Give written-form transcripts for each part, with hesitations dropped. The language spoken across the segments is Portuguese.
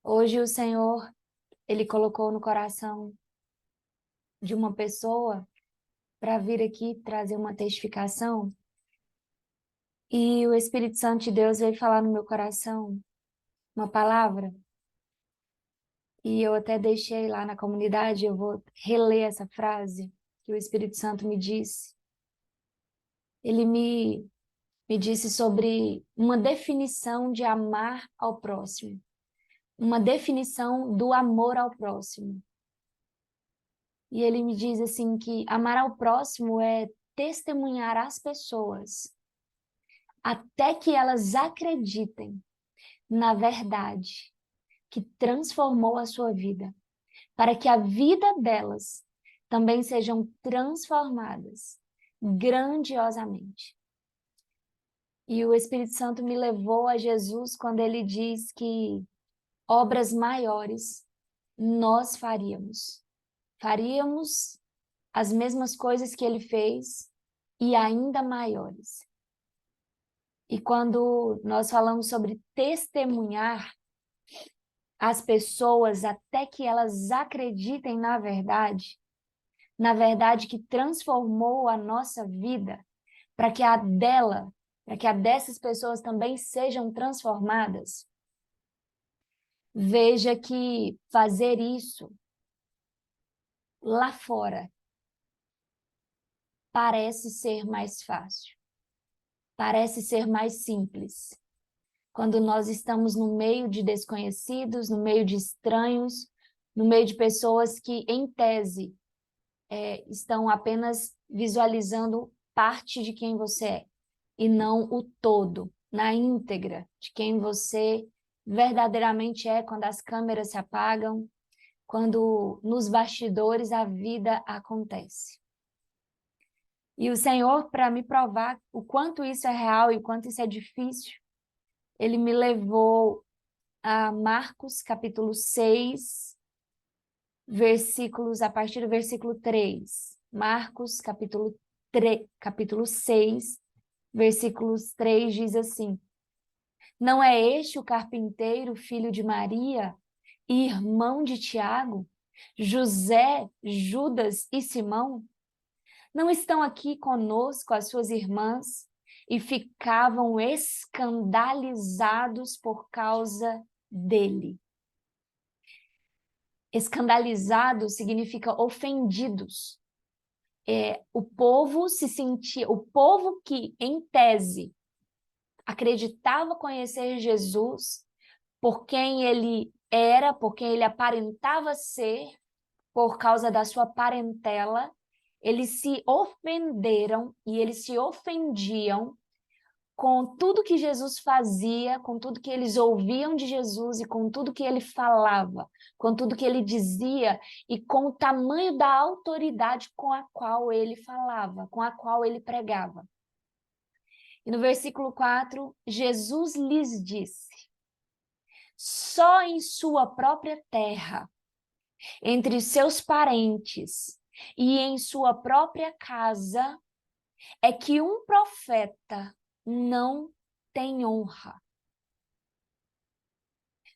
Hoje o Senhor, Ele colocou no coração de uma pessoa para vir aqui trazer uma testificação. E o Espírito Santo de Deus veio falar no meu coração uma palavra. E eu até deixei lá na comunidade, eu vou reler essa frase que o Espírito Santo me disse. Ele me disse sobre uma definição de amar ao próximo. Uma definição do amor ao próximo. E ele me diz assim que amar ao próximo é testemunhar às pessoas até que elas acreditem na verdade que transformou a sua vida, para que a vida delas também sejam transformadas grandiosamente. E o Espírito Santo me levou a Jesus quando ele diz que obras maiores nós faríamos. Faríamos as mesmas coisas que ele fez e ainda maiores. E quando nós falamos sobre testemunhar as pessoas até que elas acreditem na verdade que transformou a nossa vida, para que a dela, para que a dessas pessoas também sejam transformadas, veja que fazer isso lá fora parece ser mais fácil. Parece ser mais simples. Quando nós estamos no meio de desconhecidos, no meio de estranhos, no meio de pessoas que, em tese, estão apenas visualizando parte de quem você é, e não o todo, na íntegra de quem você verdadeiramente é quando as câmeras se apagam, quando nos bastidores a vida acontece. E o Senhor, para me provar o quanto isso é real e o quanto isso é difícil, ele me levou a Marcos, capítulo 6, versículos, a partir do versículo 3. Marcos, capítulo 6, versículos 3, diz assim: Não é este o carpinteiro, filho de Maria, e irmão de Tiago, José, Judas e Simão? Não estão aqui conosco as suas irmãs? E ficavam escandalizados por causa dele. Escandalizados significa ofendidos. O povo que, em tese, acreditava conhecer Jesus por quem ele era, por quem ele aparentava ser, por causa da sua parentela, eles se ofenderam e eles se ofendiam com tudo que Jesus fazia, com tudo que eles ouviam de Jesus e com tudo que ele falava, com tudo que ele dizia e com o tamanho da autoridade com a qual ele falava, com a qual ele pregava. E no versículo 4, Jesus lhes disse: só em sua própria terra, entre seus parentes e em sua própria casa, é que um profeta não tem honra.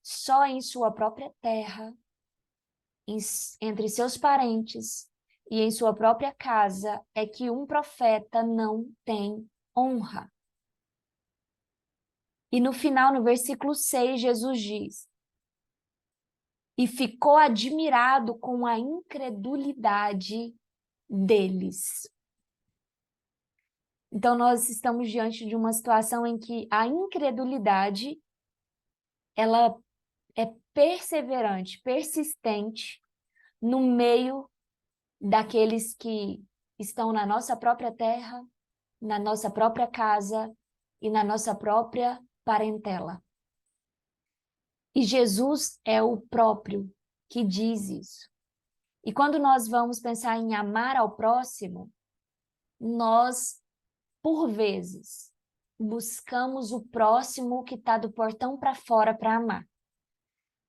Só em sua própria terra, entre seus parentes e em sua própria casa, é que um profeta não tem honra. E no final, no versículo 6, Jesus diz: e ficou admirado com a incredulidade deles. Então, nós estamos diante de uma situação em que a incredulidade, ela é perseverante, persistente, no meio daqueles que estão na nossa própria terra, na nossa própria casa e na nossa própria parentela. E Jesus é o próprio que diz isso. E quando nós vamos pensar em amar ao próximo, nós, por vezes, buscamos o próximo que está do portão para fora para amar.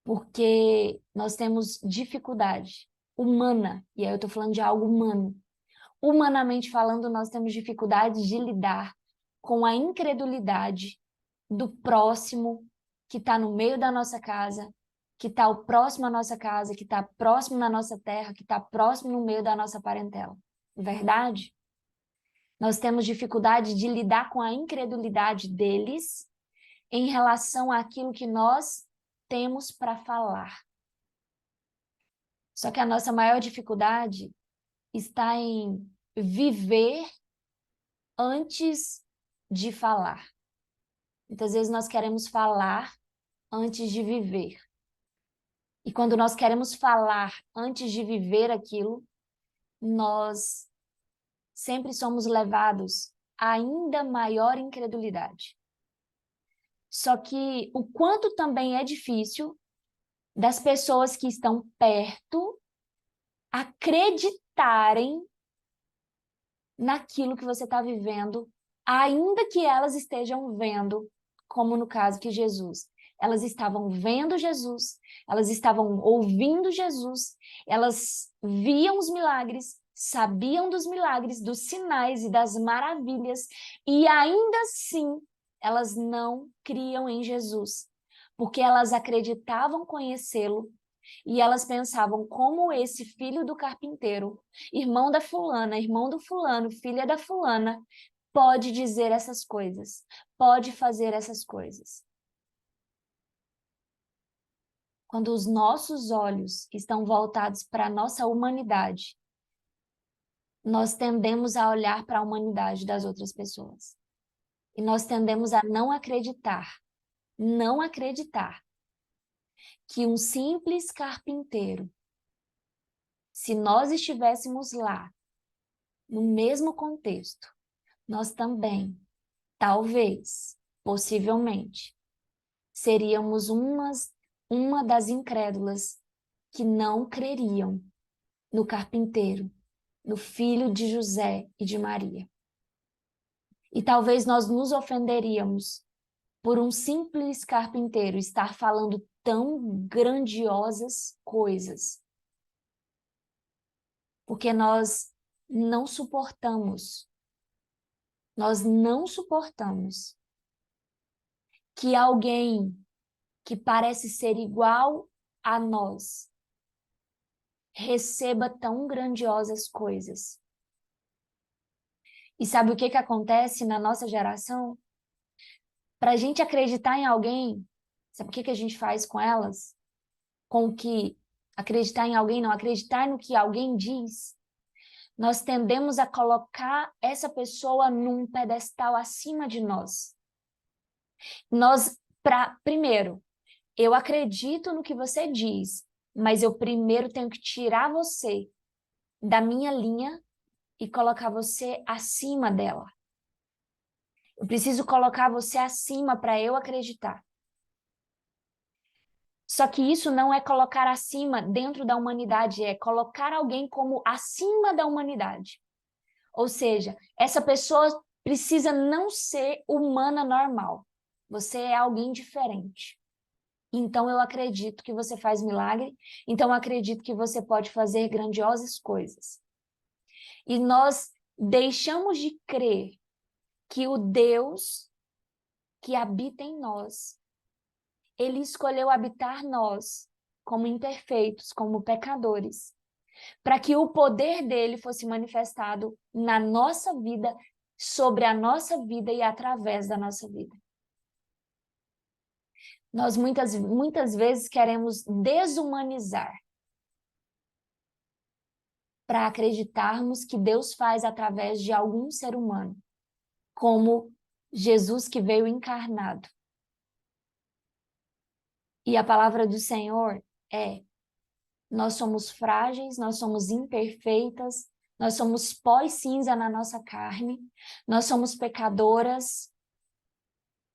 Porque nós temos dificuldade humana, e aí eu estou falando de algo humano. Humanamente falando, nós temos dificuldade de lidar com a incredulidade do próximo que está no meio da nossa casa, que está próximo à nossa casa, que está próximo na nossa terra, que está próximo no meio da nossa parentela. Verdade? Nós temos dificuldade de lidar com a incredulidade deles em relação àquilo que nós temos para falar. Só que a nossa maior dificuldade está em viver antes de falar. Muitas vezes nós queremos falar antes de viver. E quando nós queremos falar antes de viver aquilo, nós sempre somos levados a ainda maior incredulidade. Só que o quanto também é difícil das pessoas que estão perto acreditarem naquilo que você está vivendo, ainda que elas estejam vendo, como no caso que Jesus. Elas estavam vendo Jesus, elas estavam ouvindo Jesus, elas viam os milagres, sabiam dos milagres, dos sinais e das maravilhas, e ainda assim elas não criam em Jesus, porque elas acreditavam conhecê-lo, e elas pensavam como esse filho do carpinteiro, irmão da fulana, irmão do fulano, filha da fulana, pode dizer essas coisas, pode fazer essas coisas. Quando os nossos olhos estão voltados para a nossa humanidade, nós tendemos a olhar para a humanidade das outras pessoas. E nós tendemos a não acreditar que um simples carpinteiro, se nós estivéssemos lá, no mesmo contexto, nós também, talvez, possivelmente, seríamos uma das incrédulas que não creriam no carpinteiro, no filho de José e de Maria. E talvez nós nos ofenderíamos por um simples carpinteiro estar falando tão grandiosas coisas. Porque nós não suportamos que alguém que parece ser igual a nós receba tão grandiosas coisas. E sabe o que acontece na nossa geração? Para a gente acreditar em alguém, sabe o que a gente faz com elas? Com o que acreditar em alguém, não, acreditar no que alguém diz. Nós tendemos a colocar essa pessoa num pedestal acima de nós. Primeiro, eu acredito no que você diz, mas eu primeiro tenho que tirar você da minha linha e colocar você acima dela. Eu preciso colocar você acima para eu acreditar. Só que isso não é colocar acima dentro da humanidade, é colocar alguém como acima da humanidade. Ou seja, essa pessoa precisa não ser humana normal. Você é alguém diferente. Então eu acredito que você faz milagre, então eu acredito que você pode fazer grandiosas coisas. E nós deixamos de crer que o Deus que habita em nós, ele escolheu habitar nós como imperfeitos, como pecadores, para que o poder dele fosse manifestado na nossa vida, sobre a nossa vida e através da nossa vida. Nós muitas vezes queremos desumanizar para acreditarmos que Deus faz através de algum ser humano, como Jesus que veio encarnado. E a palavra do Senhor é: nós somos frágeis, nós somos imperfeitas, nós somos pó e cinza na nossa carne, nós somos pecadoras,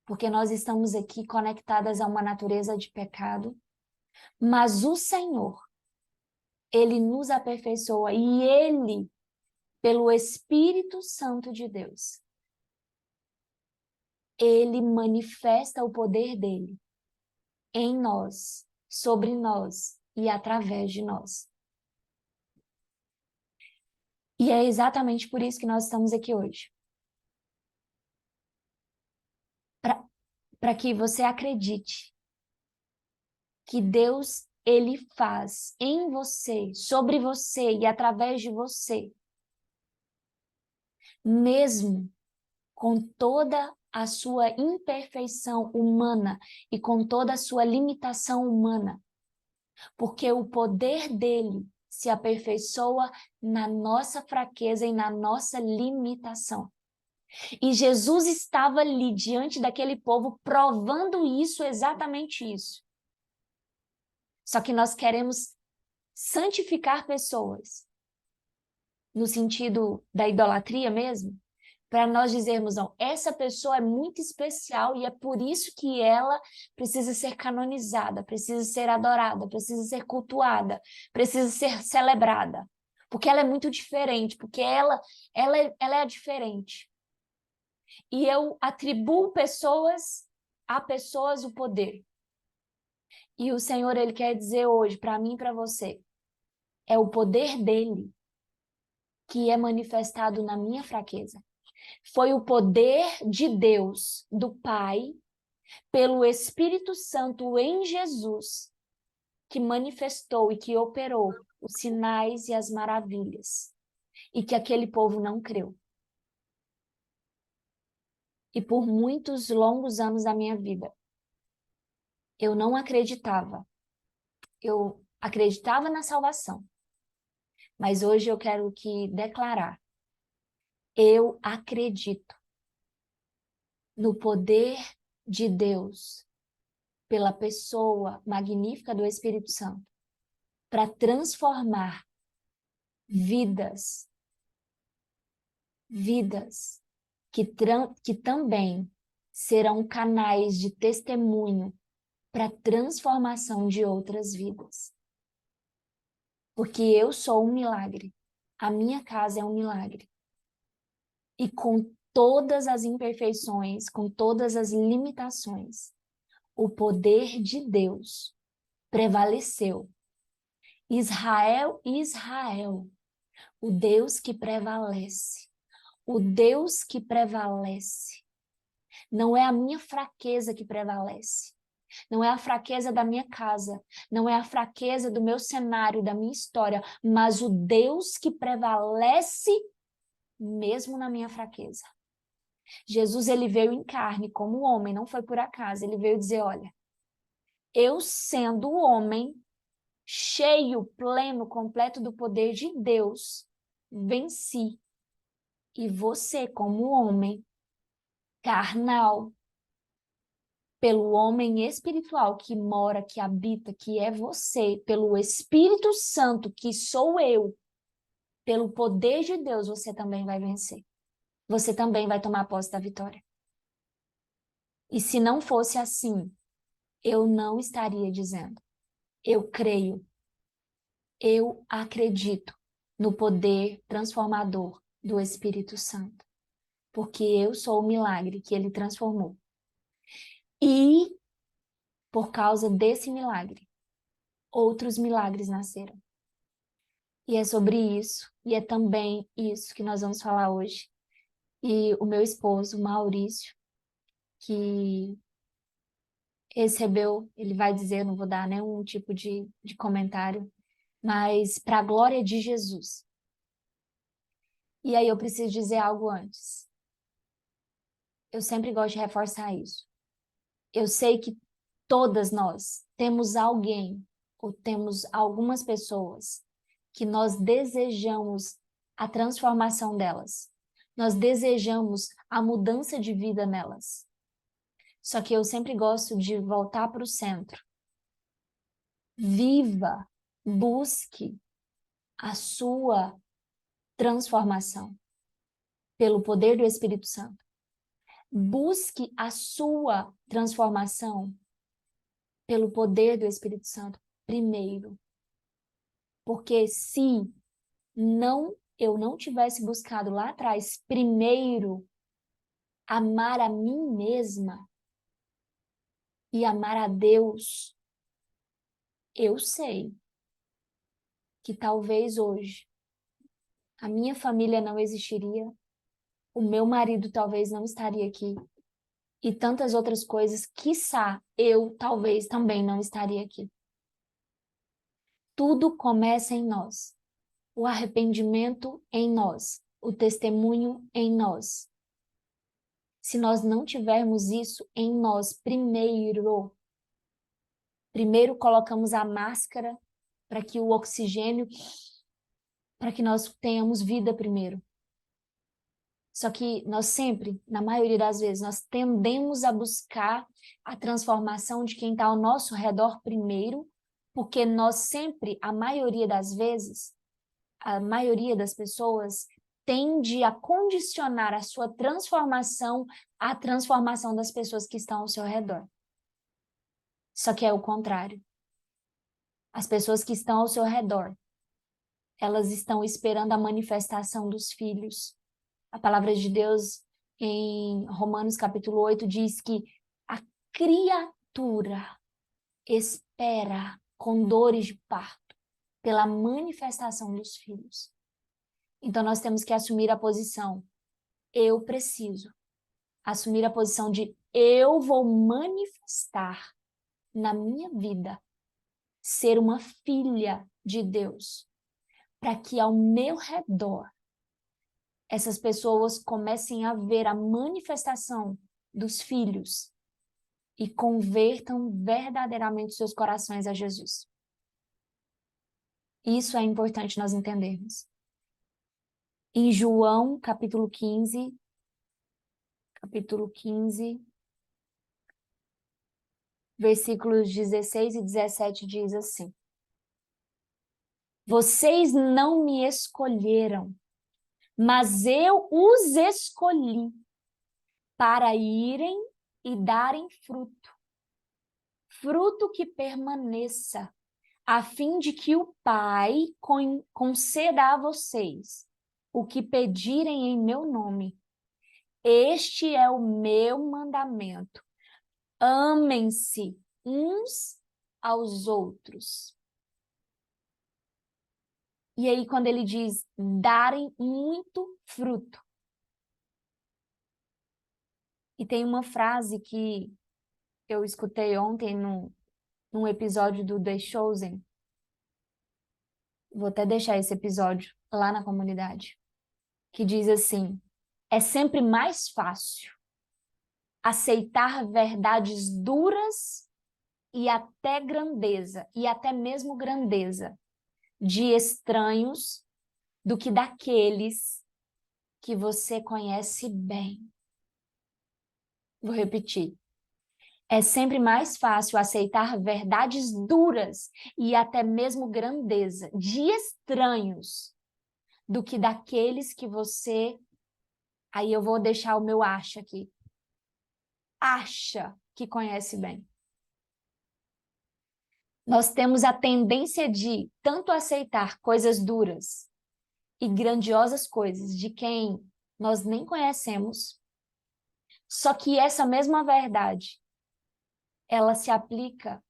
porque nós estamos aqui conectadas a uma natureza de pecado, mas o Senhor, ele nos aperfeiçoa e ele, pelo Espírito Santo de Deus, ele manifesta o poder dele em nós, sobre nós e através de nós. E é exatamente por isso que nós estamos aqui hoje. Para que você acredite que Deus, ele faz em você, sobre você e através de você, mesmo com toda a sua imperfeição humana e com toda a sua limitação humana, porque o poder dele se aperfeiçoa na nossa fraqueza e na nossa limitação. E Jesus estava ali diante daquele povo provando isso, exatamente isso. Só que nós queremos santificar pessoas, no sentido da idolatria mesmo, para nós dizermos, não, essa pessoa é muito especial e é por isso que ela precisa ser canonizada, precisa ser adorada, precisa ser cultuada, precisa ser celebrada, porque ela é muito diferente, porque ela é diferente. E eu atribuo a pessoas o poder. E o Senhor, ele quer dizer hoje, para mim e para você, é o poder dele que é manifestado na minha fraqueza. Foi o poder de Deus, do Pai, pelo Espírito Santo em Jesus, que manifestou e que operou os sinais e as maravilhas, e que aquele povo não creu. E por muitos longos anos da minha vida, eu não acreditava. Eu acreditava na salvação, mas hoje eu quero declarar, eu acredito no poder de Deus pela pessoa magnífica do Espírito Santo para transformar vidas que também serão canais de testemunho para a transformação de outras vidas. Porque eu sou um milagre, a minha casa é um milagre. E com todas as imperfeições, com todas as limitações, o poder de Deus prevaleceu. Israel, o Deus que prevalece. O Deus que prevalece. Não é a minha fraqueza que prevalece. Não é a fraqueza da minha casa. Não é a fraqueza do meu cenário, da minha história. Mas o Deus que prevalece mesmo na minha fraqueza. Jesus, ele veio em carne como homem, não foi por acaso. Ele veio dizer, olha, eu sendo homem, cheio, pleno, completo do poder de Deus, venci. E você, como homem, carnal, pelo homem espiritual que mora, que habita, que é você, pelo Espírito Santo, que sou eu, pelo poder de Deus, você também vai vencer. Você também vai tomar posse da vitória. E se não fosse assim, eu não estaria dizendo. Eu creio, eu acredito no poder transformador do Espírito Santo. Porque eu sou o milagre que ele transformou. E, por causa desse milagre, outros milagres nasceram. E é sobre isso, e é também isso que nós vamos falar hoje. E o meu esposo, Maurício, que recebeu, ele vai dizer, não vou dar nenhum tipo de comentário, mas para a glória de Jesus. E aí eu preciso dizer algo antes. Eu sempre gosto de reforçar isso. Eu sei que todas nós temos alguém ou temos algumas pessoas que nós desejamos a transformação delas. Nós desejamos a mudança de vida nelas. Só que eu sempre gosto de voltar para o centro. Viva, busque a sua transformação pelo poder do Espírito Santo. Busque a sua transformação pelo poder do Espírito Santo primeiro. Porque se eu não tivesse buscado lá atrás primeiro amar a mim mesma e amar a Deus, eu sei que talvez hoje a minha família não existiria, o meu marido talvez não estaria aqui e tantas outras coisas, quiçá eu talvez também não estaria aqui. Tudo começa em nós. O arrependimento em nós. O testemunho em nós. Se nós não tivermos isso em nós primeiro colocamos a máscara para que o oxigênio, para que nós tenhamos vida primeiro. Só que nós sempre, na maioria das vezes, nós tendemos a buscar a transformação de quem está ao nosso redor primeiro, porque nós sempre, a maioria das vezes, a maioria das pessoas tende a condicionar a sua transformação à transformação das pessoas que estão ao seu redor. Só que é o contrário. As pessoas que estão ao seu redor, elas estão esperando a manifestação dos filhos. A palavra de Deus em Romanos capítulo 8 diz que a criatura espera com dores de parto pela manifestação dos filhos. Então nós temos que assumir a posição, eu preciso. Assumir a posição de eu vou manifestar na minha vida ser uma filha de Deus, para que ao meu redor essas pessoas comecem a ver a manifestação dos filhos e convertam verdadeiramente seus corações a Jesus. Isso é importante nós entendermos. Em João, capítulo 15, versículos 16 e 17 diz assim: Vocês não me escolheram, mas eu os escolhi para irem e darem fruto, fruto que permaneça, a fim de que o Pai conceda a vocês o que pedirem em meu nome. Este é o meu mandamento. Amem-se uns aos outros. E aí, quando ele diz darem muito fruto. E tem uma frase que eu escutei ontem num episódio do The Chosen. Vou até deixar esse episódio lá na comunidade. Que diz assim: é sempre mais fácil aceitar verdades duras e até mesmo grandeza, de estranhos do que daqueles que você conhece bem. Vou repetir. É sempre mais fácil aceitar verdades duras e até mesmo grandeza de estranhos do que daqueles que você... Aí eu vou deixar o meu acha aqui. Acha que conhece bem. Nós temos a tendência de tanto aceitar coisas duras e grandiosas coisas de quem nós nem conhecemos, só que essa mesma verdade, ela se aplica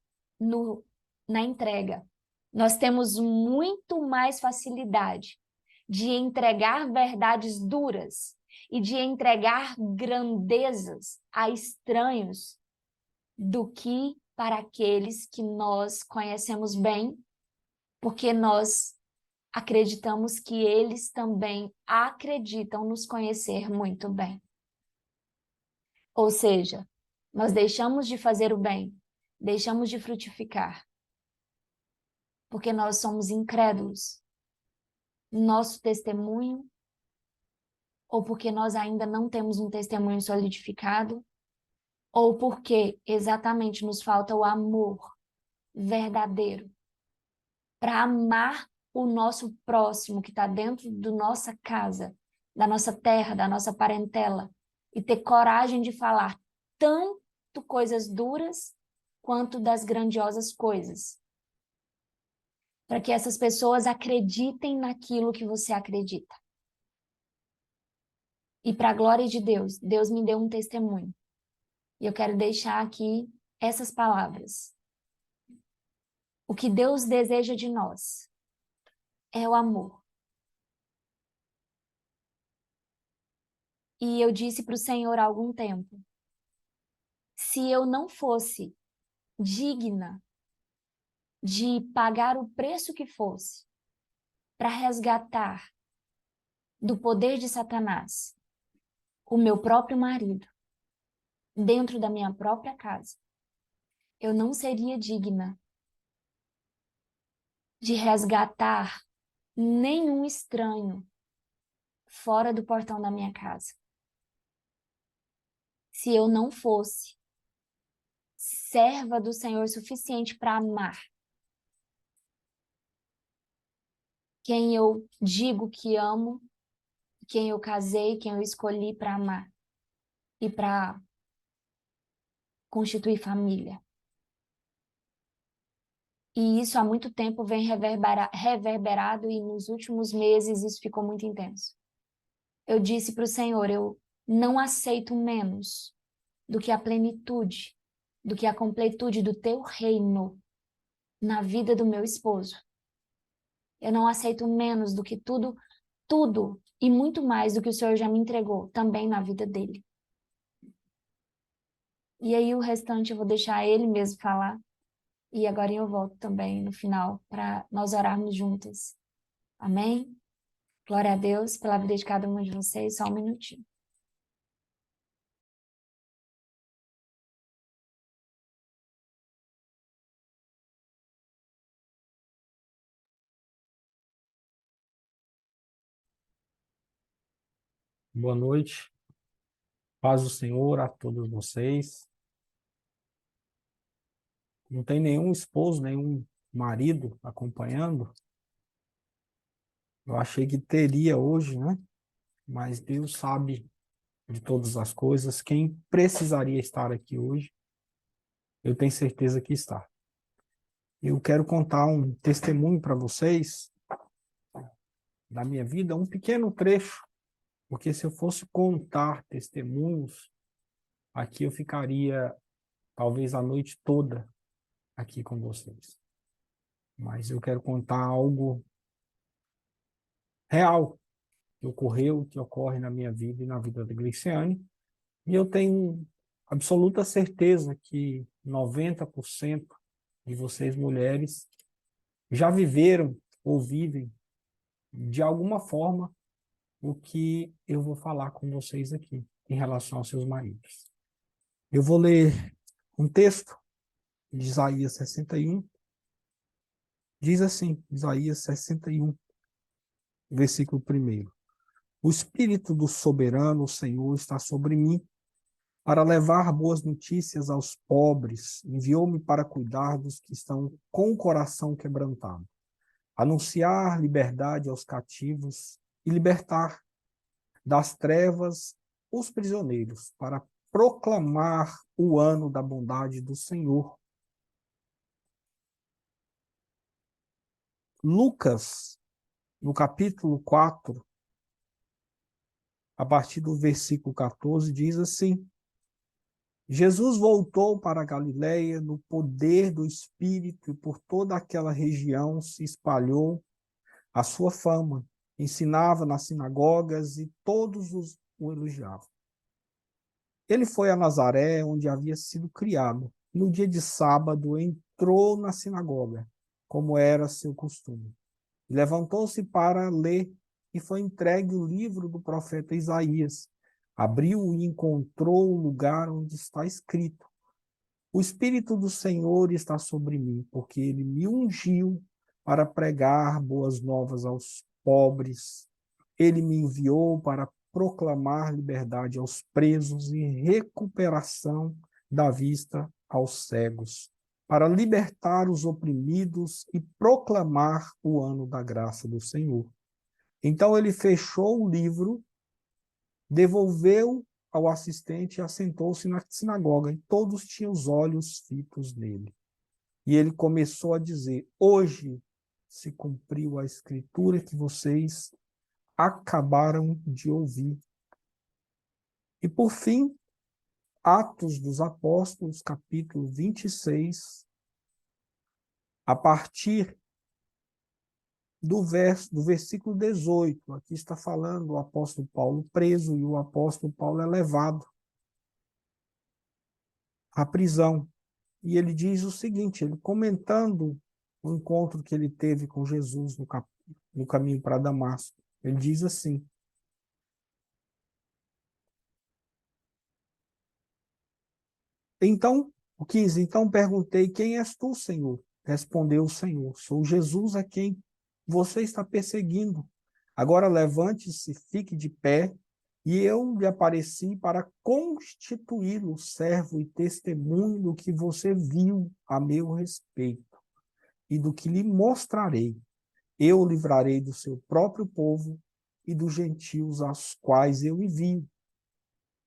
na entrega. Nós temos muito mais facilidade de entregar verdades duras e de entregar grandezas a estranhos do que para aqueles que nós conhecemos bem, porque nós acreditamos que eles também acreditam nos conhecer muito bem. Ou seja, nós deixamos de fazer o bem, deixamos de frutificar, porque nós somos incrédulos. Nosso testemunho, ou porque nós ainda não temos um testemunho solidificado, ou porque exatamente nos falta o amor verdadeiro para amar o nosso próximo que está dentro da nossa casa, da nossa terra, da nossa parentela, e ter coragem de falar tanto coisas duras quanto das grandiosas coisas. Para que essas pessoas acreditem naquilo que você acredita. E para a glória de Deus, Deus me deu um testemunho. E eu quero deixar aqui essas palavras. O que Deus deseja de nós é o amor. E eu disse para o Senhor há algum tempo, se eu não fosse digna de pagar o preço que fosse para resgatar do poder de Satanás o meu próprio marido dentro da minha própria casa, eu não seria digna de resgatar nenhum estranho fora do portão da minha casa. Se eu não fosse serva do Senhor suficiente para amar quem eu digo que amo, quem eu casei, quem eu escolhi para amar e para constituir família. E isso há muito tempo vem reverberado e nos últimos meses isso ficou muito intenso. Eu disse para o Senhor, eu não aceito menos do que a plenitude, do que a completude do teu reino na vida do meu esposo. Eu não aceito menos do que tudo e muito mais do que o Senhor já me entregou também na vida dele. E aí o restante eu vou deixar ele mesmo falar. E agora eu volto também no final para nós orarmos juntas. Amém? Glória a Deus pela vida de cada um de vocês. Só um minutinho. Boa noite, paz do Senhor a todos vocês. Não tem nenhum esposo, nenhum marido acompanhando. Eu achei que teria hoje, né? Mas Deus sabe de todas as coisas. Quem precisaria estar aqui hoje, eu tenho certeza que está. Eu quero contar um testemunho para vocês da minha vida, um pequeno trecho, porque se eu fosse contar testemunhos, aqui eu ficaria talvez a noite toda aqui com vocês. Mas eu quero contar algo real que ocorreu, que ocorre na minha vida e na vida da Gleiciane. E eu tenho absoluta certeza que 90% de vocês mulheres já viveram ou vivem de alguma forma o que eu vou falar com vocês aqui em relação aos seus maridos. Eu vou ler um texto de Isaías 61. Diz assim, Isaías 61, versículo 1. O Espírito do Soberano, Senhor, está sobre mim, para levar boas notícias aos pobres. Enviou-me para cuidar dos que estão com o coração quebrantado, anunciar liberdade aos cativos e libertar das trevas os prisioneiros, para proclamar o ano da bondade do Senhor. Lucas, no capítulo 4, a partir do versículo 14, diz assim: Jesus voltou para a Galiléia no poder do Espírito e por toda aquela região se espalhou a sua fama. Ensinava nas sinagogas e todos o elogiavam. Ele foi a Nazaré, onde havia sido criado. No dia de sábado, entrou na sinagoga, como era seu costume. Levantou-se para ler e foi entregue o livro do profeta Isaías. Abriu e encontrou o lugar onde está escrito: o Espírito do Senhor está sobre mim, porque ele me ungiu para pregar boas novas aos pobres. Ele me enviou para proclamar liberdade aos presos e recuperação da vista aos cegos, para libertar os oprimidos e proclamar o ano da graça do Senhor. Então ele fechou o livro, devolveu ao assistente e assentou-se na sinagoga, e todos tinham os olhos fitos nele. E ele começou a dizer: hoje se cumpriu a escritura que vocês acabaram de ouvir. E por fim, Atos dos Apóstolos, capítulo 26, a partir do versículo 18. Aqui está falando o apóstolo Paulo preso, e o apóstolo Paulo é levado à prisão. E ele diz o seguinte, ele comentando o encontro que ele teve com Jesus no caminho para Damasco. Ele diz assim: então, o 15, então perguntei: quem és tu, Senhor? Respondeu o Senhor: sou Jesus a quem você está perseguindo. Agora levante-se, fique de pé, e eu lhe apareci para constituí-lo servo e testemunho do que você viu a meu respeito e do que lhe mostrarei. Eu o livrarei do seu próprio povo e dos gentios aos quais eu envio,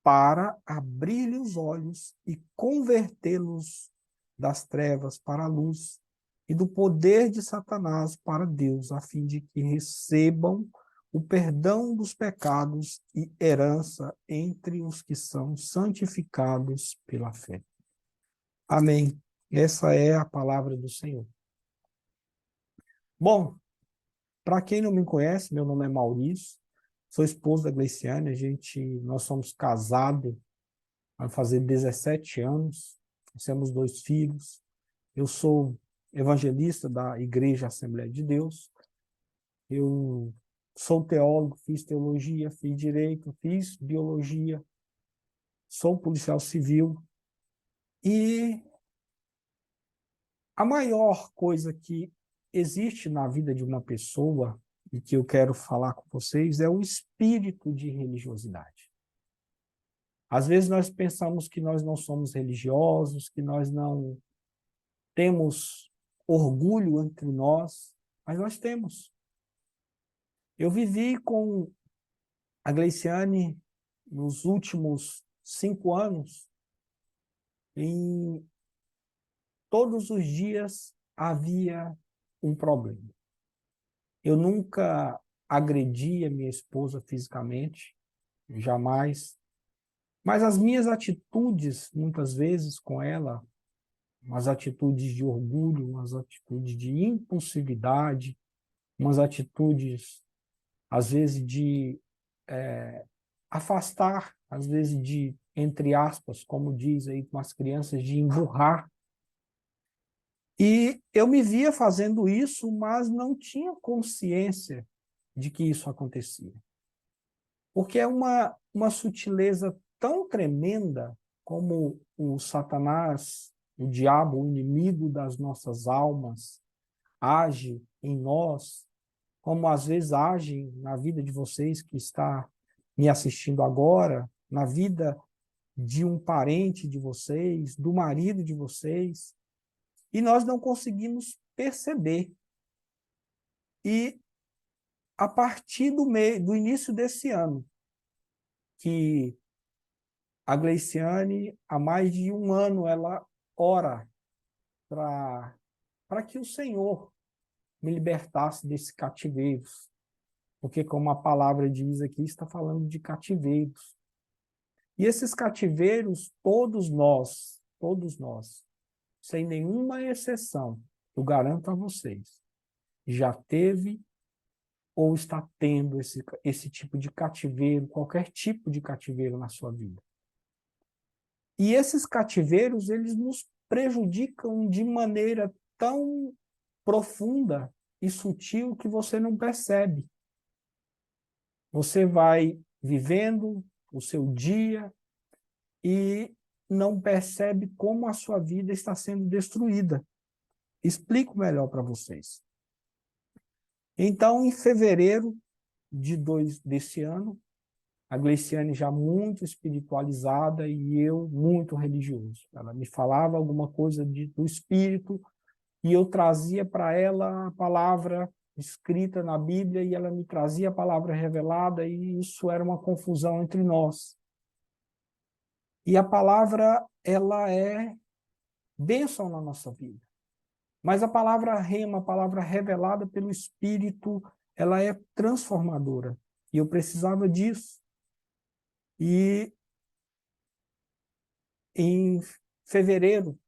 para abrir-lhe os olhos e convertê-los das trevas para a luz e do poder de Satanás para Deus, a fim de que recebam o perdão dos pecados e herança entre os que são santificados pela fé. Amém. Essa é a palavra do Senhor. Bom, para quem não me conhece, meu nome é Maurício, sou esposo da Gleiciane, nós somos casados vai fazer 17 anos, nós temos 2 filhos, eu sou evangelista da Igreja Assembleia de Deus, eu sou teólogo, fiz teologia, fiz direito, fiz biologia, sou policial civil, e a maior coisa que existe na vida de uma pessoa, e que eu quero falar com vocês, é o espírito de religiosidade. Às vezes nós pensamos que nós não somos religiosos, que nós não temos orgulho entre nós, mas nós temos. Eu vivi com a Gleiciane nos últimos 5 anos, e todos os dias havia um problema. Eu nunca agredi a minha esposa fisicamente, jamais, mas as minhas atitudes, muitas vezes com ela, umas atitudes de orgulho, umas atitudes de impulsividade, umas atitudes, às vezes, de afastar, às vezes, de, entre aspas, como diz aí com as crianças, de emburrar. E eu me via fazendo isso, mas não tinha consciência de que isso acontecia. Porque é uma sutileza tão tremenda como o Satanás, o diabo, o inimigo das nossas almas, age em nós, como às vezes age na vida de vocês que está me assistindo agora, na vida de um parente de vocês, do marido de vocês, e nós não conseguimos perceber. E a partir do início desse ano, que a Gleiciane, há mais de 1 ano, ela ora para que o Senhor me libertasse desse cativeiro. Porque, como a palavra diz aqui, está falando de cativeiros. E esses cativeiros, todos nós, sem nenhuma exceção, eu garanto a vocês, já teve ou está tendo esse tipo de cativeiro, qualquer tipo de cativeiro na sua vida. E esses cativeiros, eles nos prejudicam de maneira tão profunda e sutil que você não percebe. Você vai vivendo o seu dia e não percebe como a sua vida está sendo destruída. Explico melhor para vocês. Então, em fevereiro desse ano, a Gleiciane já muito espiritualizada e eu muito religioso. Ela me falava alguma coisa do espírito e eu trazia para ela a palavra escrita na Bíblia e ela me trazia a palavra revelada, e isso era uma confusão entre nós. E a palavra, ela é bênção na nossa vida. Mas a palavra rema, a palavra revelada pelo Espírito, ela é transformadora. E eu precisava disso. E em fevereiro,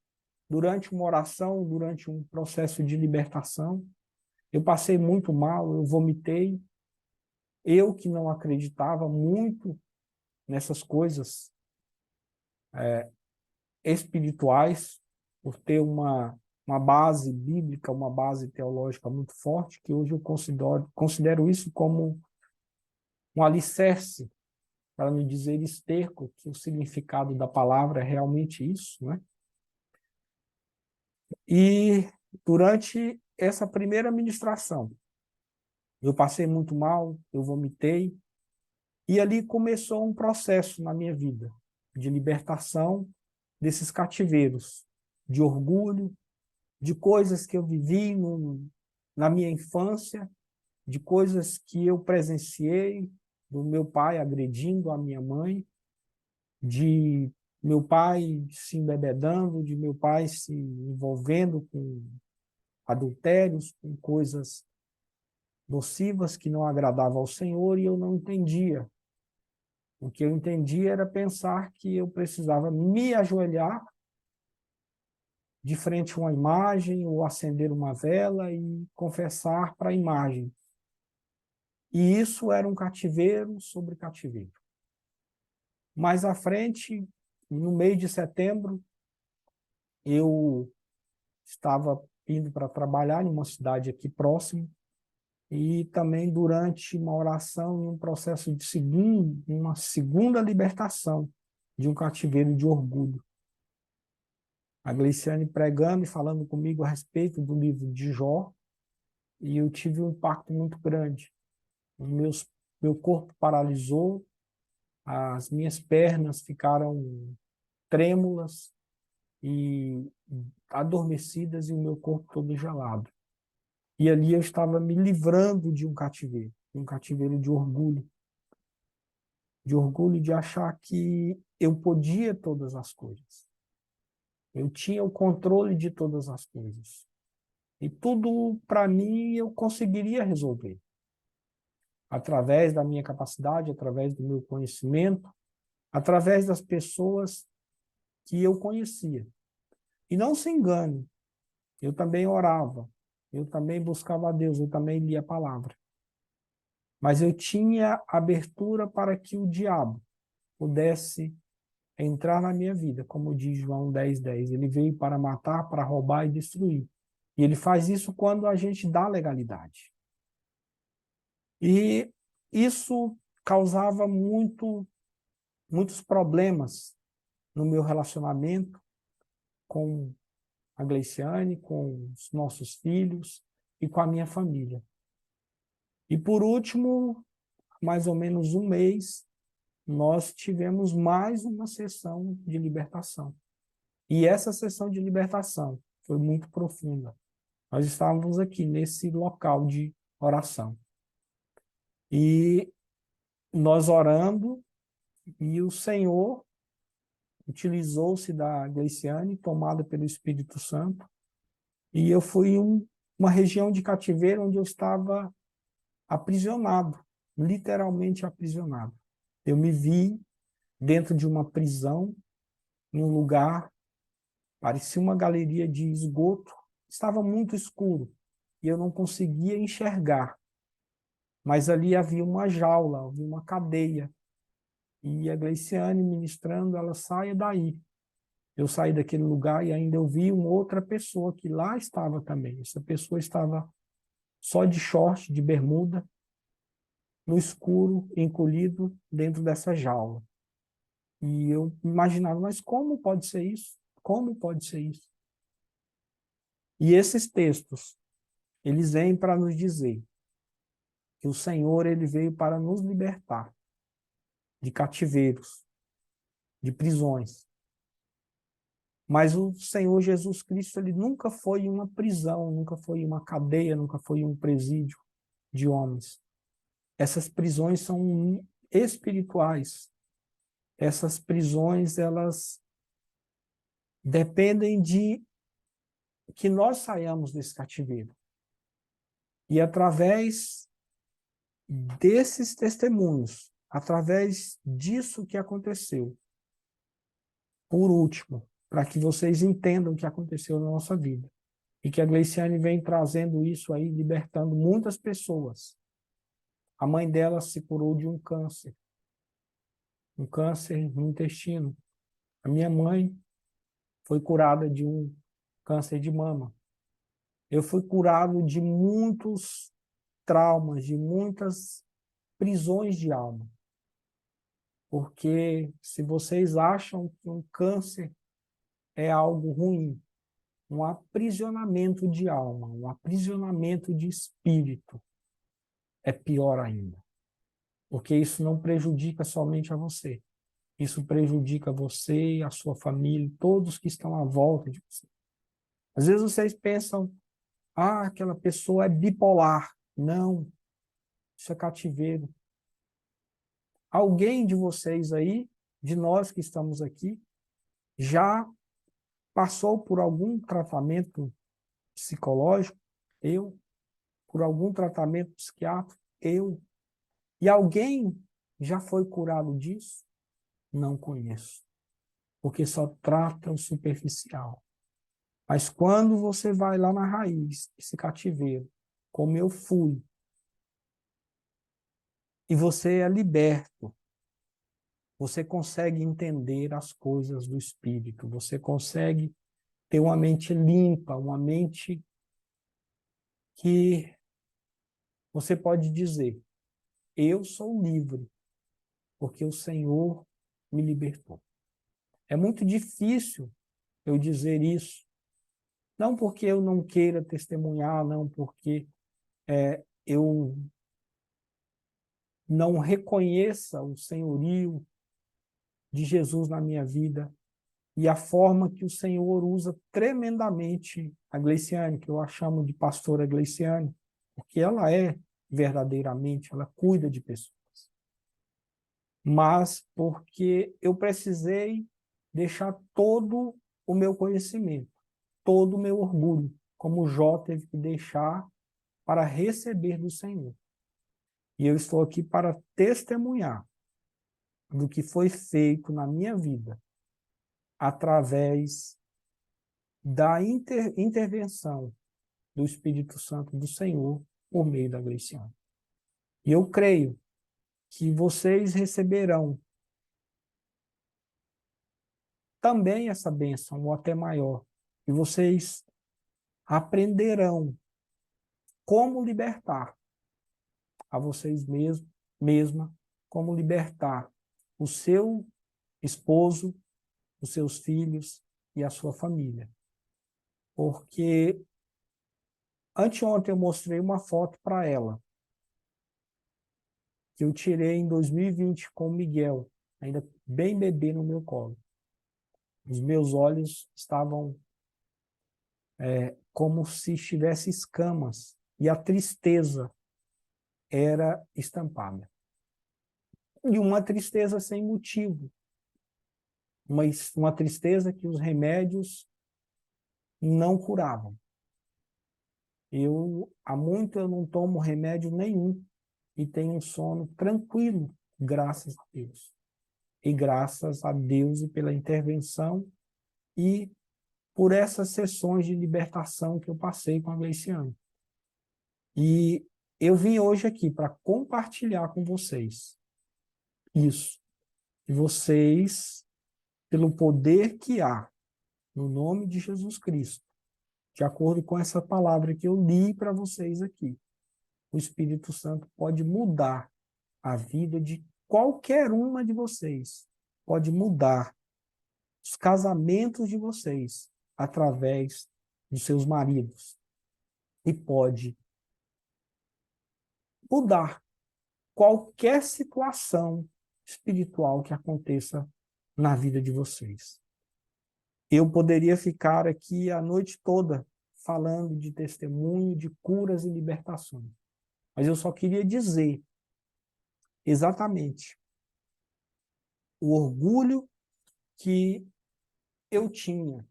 durante uma oração, durante um processo de libertação, eu passei muito mal, eu vomitei. Eu que não acreditava muito nessas coisas espirituais, por ter uma uma base bíblica, uma base teológica muito forte, que hoje eu considero isso como um alicerce, para não dizer esterco, que o significado da palavra é realmente isso, né? E durante essa primeira ministração, eu passei muito mal, eu vomitei, e ali começou um processo na minha vida de libertação desses cativeiros, de orgulho, de coisas que eu vivi na minha infância, de coisas que eu presenciei, do meu pai agredindo a minha mãe, de meu pai se embebedando, de meu pai se envolvendo com adultérios, com coisas nocivas que não agradavam ao Senhor, e eu não entendia. O que eu entendia era pensar que eu precisava me ajoelhar de frente a uma imagem ou acender uma vela e confessar para a imagem. E isso era um cativeiro sobre cativeiro. Mais à frente, no mês de setembro, eu estava indo para trabalhar em uma cidade aqui próxima, e também durante uma oração, em um processo de uma segunda libertação de um cativeiro de orgulho. A Gleiciane pregando e falando comigo a respeito do livro de Jó, e eu tive um impacto muito grande. Meu corpo paralisou, as minhas pernas ficaram trêmulas e adormecidas, e o meu corpo todo gelado. E ali eu estava me livrando de um cativeiro de orgulho de achar que eu podia todas as coisas. Eu tinha o controle de todas as coisas. E tudo, para mim, eu conseguiria resolver. Através da minha capacidade, através do meu conhecimento, através das pessoas que eu conhecia. E não se engane, eu também orava, eu também buscava a Deus, eu também lia a palavra. Mas eu tinha abertura para que o diabo pudesse entrar na minha vida, como diz João 10:10. Ele veio para matar, para roubar e destruir. E ele faz isso quando a gente dá legalidade. E isso causava muitos problemas no meu relacionamento com a Gleiciane, com os nossos filhos e com a minha família. E por último, mais ou menos um mês, nós tivemos mais uma sessão de libertação. E essa sessão de libertação foi muito profunda. Nós estávamos aqui nesse local de oração. E nós orando, e o Senhor utilizou-se da Gleiciane, tomada pelo Espírito Santo, e eu fui em uma região de cativeiro onde eu estava aprisionado, literalmente aprisionado. Eu me vi dentro de uma prisão, em um lugar, parecia uma galeria de esgoto, estava muito escuro e eu não conseguia enxergar. Mas ali havia uma jaula, havia uma cadeia. E a Gleiciane ministrando, ela saia daí. Eu saí daquele lugar e ainda eu vi uma outra pessoa que lá estava também. Essa pessoa estava só de short, de bermuda, no escuro, encolhido dentro dessa jaula. E eu imaginava, mas como pode ser isso? Como pode ser isso? E esses textos, eles vêm para nos dizer que o Senhor, ele veio para nos libertar de cativeiros, de prisões. Mas o Senhor Jesus Cristo, ele nunca foi uma prisão, nunca foi uma cadeia, nunca foi um presídio de homens. Essas prisões são espirituais. Essas prisões, elas dependem de que nós saiamos desse cativeiro. E através desses testemunhos, através disso que aconteceu, por último, para que vocês entendam o que aconteceu na nossa vida, e que a Gleiciane vem trazendo isso aí, libertando muitas pessoas. A mãe dela se curou de um câncer no intestino. A minha mãe foi curada de um câncer de mama. Eu fui curado de muitos traumas, de muitas prisões de alma. Porque se vocês acham que um câncer é algo ruim, um aprisionamento de alma, um aprisionamento de espírito, é pior ainda. Porque isso não prejudica somente a você. Isso prejudica você, a sua família, todos que estão à volta de você. Às vezes vocês pensam, aquela pessoa é bipolar. Não, isso é cativeiro. Alguém de vocês aí, de nós que estamos aqui, já passou por algum tratamento psicológico? Eu. Por algum tratamento psiquiátrico? Eu. E alguém já foi curado disso? Não conheço. Porque só trata o superficial. Mas quando você vai lá na raiz, esse cativeiro, como eu fui, e você é liberto, você consegue entender as coisas do Espírito, você consegue ter uma mente limpa, uma mente que você pode dizer, eu sou livre, porque o Senhor me libertou. É muito difícil eu dizer isso, não porque eu não queira testemunhar, não porque eu não reconheça o senhorio de Jesus na minha vida e a forma que o Senhor usa tremendamente a Gleiciane, que eu a chamo de pastora Gleiciane, porque ela é verdadeiramente, ela cuida de pessoas. Mas porque eu precisei deixar todo o meu conhecimento, todo o meu orgulho, como Jó teve que deixar para receber do Senhor. E eu estou aqui para testemunhar do que foi feito na minha vida através da intervenção do Espírito Santo do Senhor por meio da Gleiciane. E eu creio que vocês receberão também essa bênção, ou até maior, e vocês aprenderão como libertar a vocês mesma, como libertar o seu esposo, os seus filhos e a sua família. Porque anteontem eu mostrei uma foto para ela, que eu tirei em 2020 com o Miguel, ainda bem bebê no meu colo. Os meus olhos estavam como se tivesse escamas, e a tristeza era estampada. E uma tristeza sem motivo, uma tristeza que os remédios não curavam. Há muito eu não tomo remédio nenhum e tenho um sono tranquilo, graças a Deus. E graças a Deus e pela intervenção e por essas sessões de libertação que eu passei com a Gleiciane. E eu vim hoje aqui para compartilhar com vocês isso. E vocês, pelo poder que há no nome de Jesus Cristo, de acordo com essa palavra que eu li para vocês aqui, o Espírito Santo pode mudar a vida de qualquer uma de vocês, pode mudar os casamentos de vocês através dos seus maridos e pode mudar qualquer situação espiritual que aconteça na vida de vocês. Eu poderia ficar aqui a noite toda falando de testemunho, de curas e libertações. Mas eu só queria dizer exatamente o orgulho que eu tinha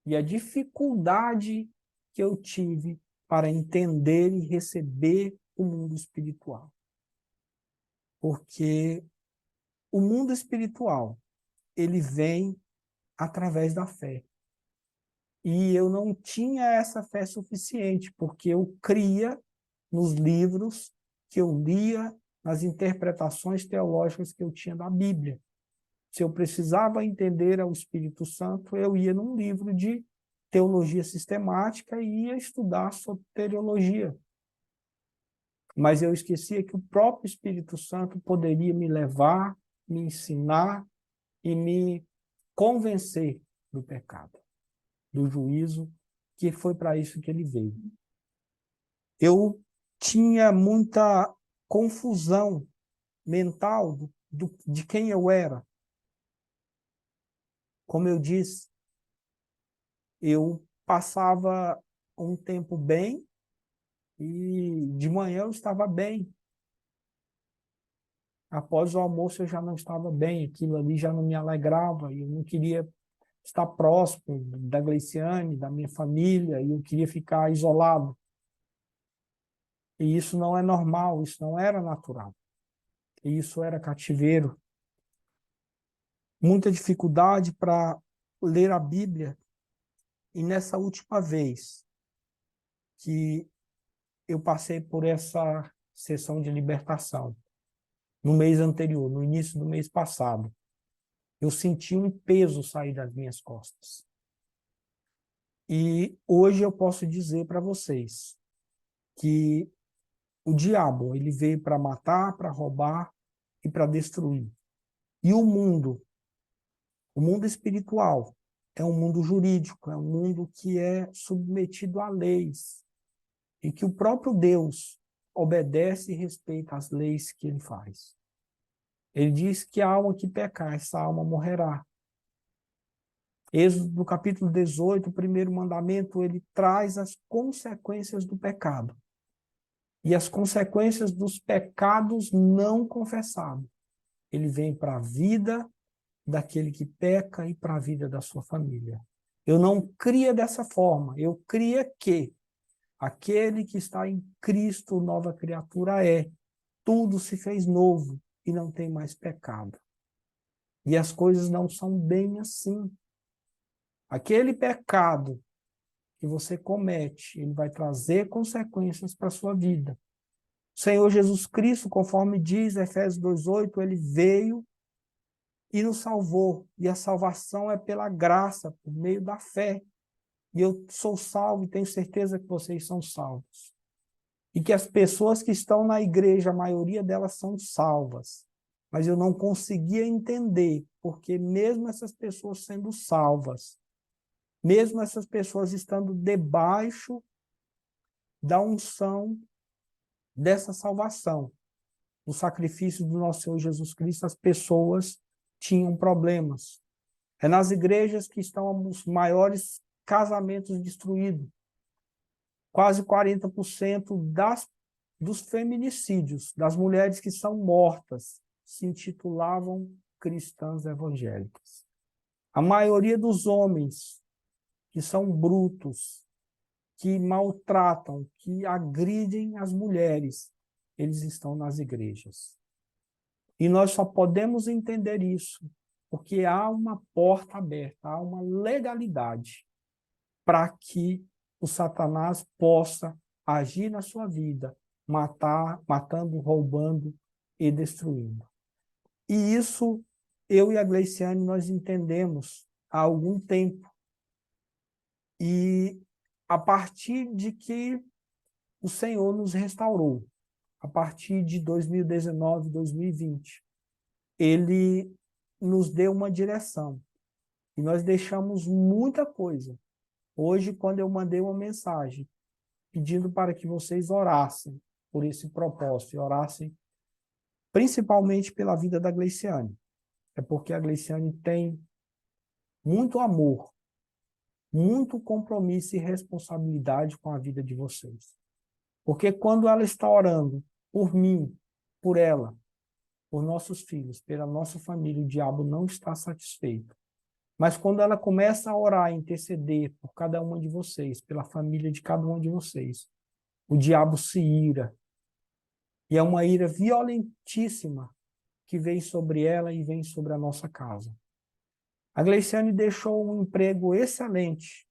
e a dificuldade que eu tive para entender e receber o mundo espiritual. Porque o mundo espiritual, ele vem através da fé. E eu não tinha essa fé suficiente, porque eu cria nos livros que eu lia, nas interpretações teológicas que eu tinha da Bíblia. Se eu precisava entender ao Espírito Santo, eu ia num livro de teologia sistemática e ia estudar soteriologia. Mas eu esquecia que o próprio Espírito Santo poderia me levar, me ensinar e me convencer do pecado, do juízo, que foi para isso que ele veio. Eu tinha muita confusão mental de quem eu era. Como eu disse, eu passava um tempo bem e de manhã eu estava bem. Após o almoço eu já não estava bem, aquilo ali já não me alegrava, eu não queria estar próximo da Gleiciane, da minha família, e eu queria ficar isolado. E isso não é normal, isso não era natural. E isso era cativeiro. Muita dificuldade para ler a Bíblia. E nessa última vez que eu passei por essa sessão de libertação, no mês anterior, no início do mês passado, eu senti um peso sair das minhas costas. E hoje eu posso dizer para vocês que o diabo, ele veio para matar, para roubar e para destruir. E o mundo espiritual, é um mundo jurídico, é um mundo que é submetido a leis, e que o próprio Deus obedece e respeita as leis que ele faz. Ele diz que a alma que pecar, essa alma morrerá. Êxodo, no capítulo 18, o primeiro mandamento, ele traz as consequências do pecado. E as consequências dos pecados não confessados. Ele vem para a vida daquele que peca e para a vida da sua família. Eu não cria dessa forma. Eu cria que aquele que está em Cristo, nova criatura é. Tudo se fez novo e não tem mais pecado. E as coisas não são bem assim. Aquele pecado que você comete, ele vai trazer consequências para a sua vida. O Senhor Jesus Cristo, conforme diz Efésios 2:8, ele veio e nos salvou. E a salvação é pela graça, por meio da fé. E eu sou salvo e tenho certeza que vocês são salvos. E que as pessoas que estão na igreja, a maioria delas são salvas. Mas eu não conseguia entender, porque mesmo essas pessoas sendo salvas, mesmo essas pessoas estando debaixo da unção dessa salvação, do sacrifício do nosso Senhor Jesus Cristo, as pessoas tinham problemas. É nas igrejas que estão os maiores casamentos destruídos. Quase 40% dos feminicídios, das mulheres que são mortas, se intitulavam cristãs evangélicas. A maioria dos homens que são brutos, que maltratam, que agridem as mulheres, eles estão nas igrejas. E nós só podemos entender isso porque há uma porta aberta, há uma legalidade para que o Satanás possa agir na sua vida, matando, roubando e destruindo. E isso, eu e a Gleiciane, nós entendemos há algum tempo. E a partir de que o Senhor nos restaurou, a partir de 2019, 2020, ele nos deu uma direção. E nós deixamos muita coisa. Hoje, quando eu mandei uma mensagem pedindo para que vocês orassem por esse propósito, e orassem principalmente pela vida da Gleiciane, é porque a Gleiciane tem muito amor, muito compromisso e responsabilidade com a vida de vocês. Porque quando ela está orando por mim, por ela, por nossos filhos, pela nossa família, o diabo não está satisfeito. Mas quando ela começa a orar, a interceder por cada uma de vocês, pela família de cada um de vocês, o diabo se ira. E é uma ira violentíssima que vem sobre ela e vem sobre a nossa casa. A Gleiciane deixou um emprego excelente,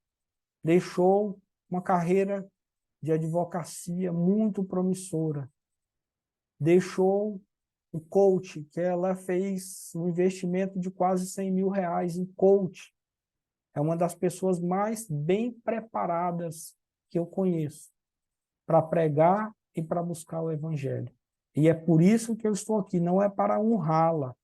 deixou uma carreira de advocacia muito promissora, deixou o coach, que ela fez um investimento de quase R$100 mil em coach. É uma das pessoas mais bem preparadas que eu conheço para pregar e para buscar o evangelho. E é por isso que eu estou aqui, não é para honrá-la,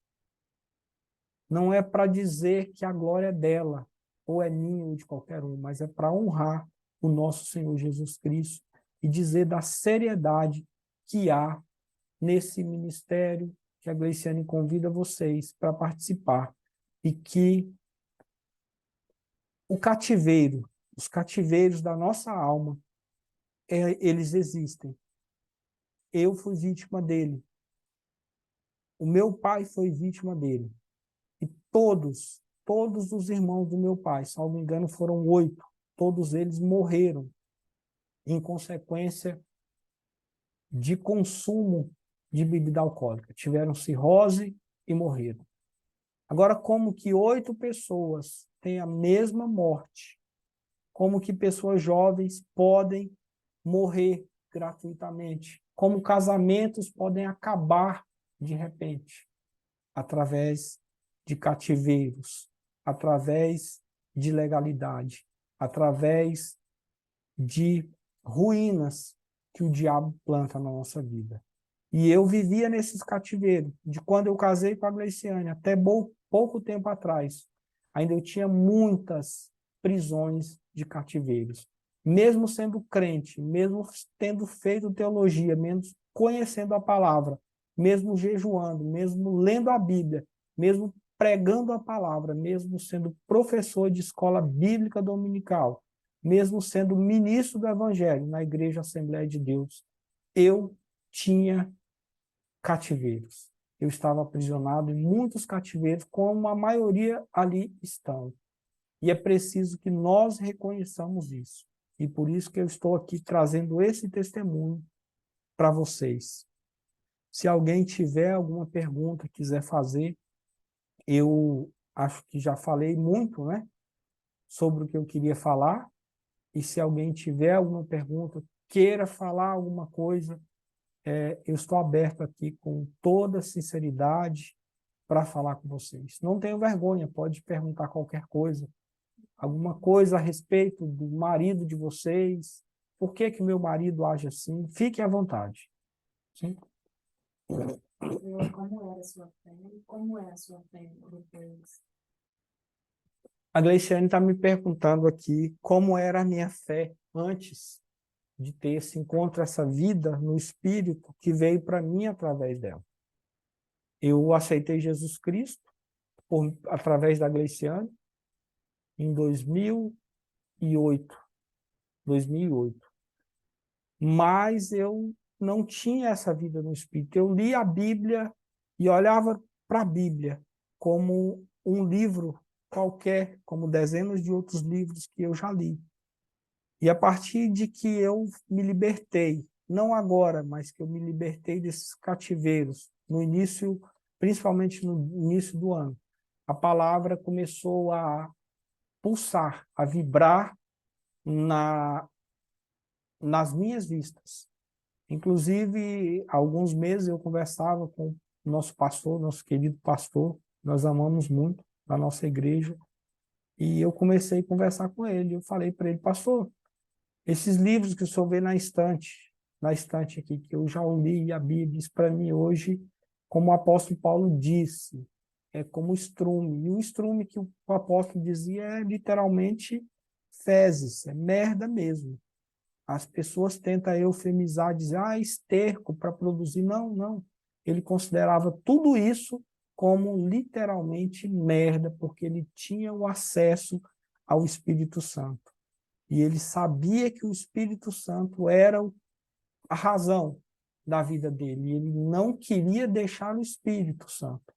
não é para dizer que a glória é dela, ou é minha ou de qualquer um, mas é para honrar o nosso Senhor Jesus Cristo e dizer da seriedade que há nesse ministério que a Gleiciane convida vocês para participar e que o cativeiro, os cativeiros da nossa alma, eles existem. Eu fui vítima dele. O meu pai foi vítima dele. E todos os irmãos do meu pai, se não me engano, foram 8. Todos eles morreram em consequência de consumo de bebida alcoólica. Tiveram cirrose e morreram. Agora, como que 8 pessoas têm a mesma morte? Como que pessoas jovens podem morrer gratuitamente? Como casamentos podem acabar de repente? Através de cativeiros, através de legalidade, através de ruínas que o diabo planta na nossa vida. E eu vivia nesses cativeiros, de quando eu casei com a Gleiciane, até pouco tempo atrás. Ainda eu tinha muitas prisões de cativeiros. Mesmo sendo crente, mesmo tendo feito teologia, mesmo conhecendo a palavra, mesmo jejuando, mesmo lendo a Bíblia, mesmo pregando a palavra, mesmo sendo professor de escola bíblica dominical, mesmo sendo ministro do Evangelho na Igreja Assembleia de Deus, eu tinha cativeiros. Eu estava aprisionado em muitos cativeiros, como a maioria ali estão. E é preciso que nós reconheçamos isso. E por isso que eu estou aqui trazendo esse testemunho para vocês. Se alguém tiver alguma pergunta, quiser fazer, eu acho que já falei muito, né, sobre o que eu queria falar. E se alguém tiver alguma pergunta, queira falar alguma coisa, eu estou aberto aqui com toda sinceridade para falar com vocês. Não tenho vergonha, pode perguntar qualquer coisa, alguma coisa a respeito do marido de vocês, por que que meu marido age assim, fique à vontade. Sim? Como era a sua fé? Como é a sua fé depois? A Gleiciane está me perguntando aqui como era a minha fé antes de ter esse encontro, essa vida no Espírito que veio para mim através dela. Eu aceitei Jesus Cristo através da Gleiciane em 2008. 2008. Mas eu não tinha essa vida no Espírito. Eu li a Bíblia e olhava para a Bíblia como um livro qualquer, como dezenas de outros livros que eu já li. E a partir de que eu me libertei, não agora, mas que eu me libertei desses cativeiros, no início, principalmente no início do ano, a palavra começou a pulsar, a vibrar nas minhas vistas. Inclusive, há alguns meses eu conversava com o nosso pastor, nosso querido pastor, nós amamos muito, da nossa igreja, e eu comecei a conversar com ele. Eu falei para ele, pastor, esses livros que o senhor vê na estante aqui, que eu já li a Bíblia, isso para mim hoje, como o apóstolo Paulo disse, é como estrume. E o estrume que o apóstolo dizia é literalmente fezes, é merda mesmo. As pessoas tentam eufemizar, dizer, esterco para produzir. Não, não. Ele considerava tudo isso como literalmente merda, porque ele tinha o acesso ao Espírito Santo. E ele sabia que o Espírito Santo era a razão da vida dele. E ele não queria deixar o Espírito Santo.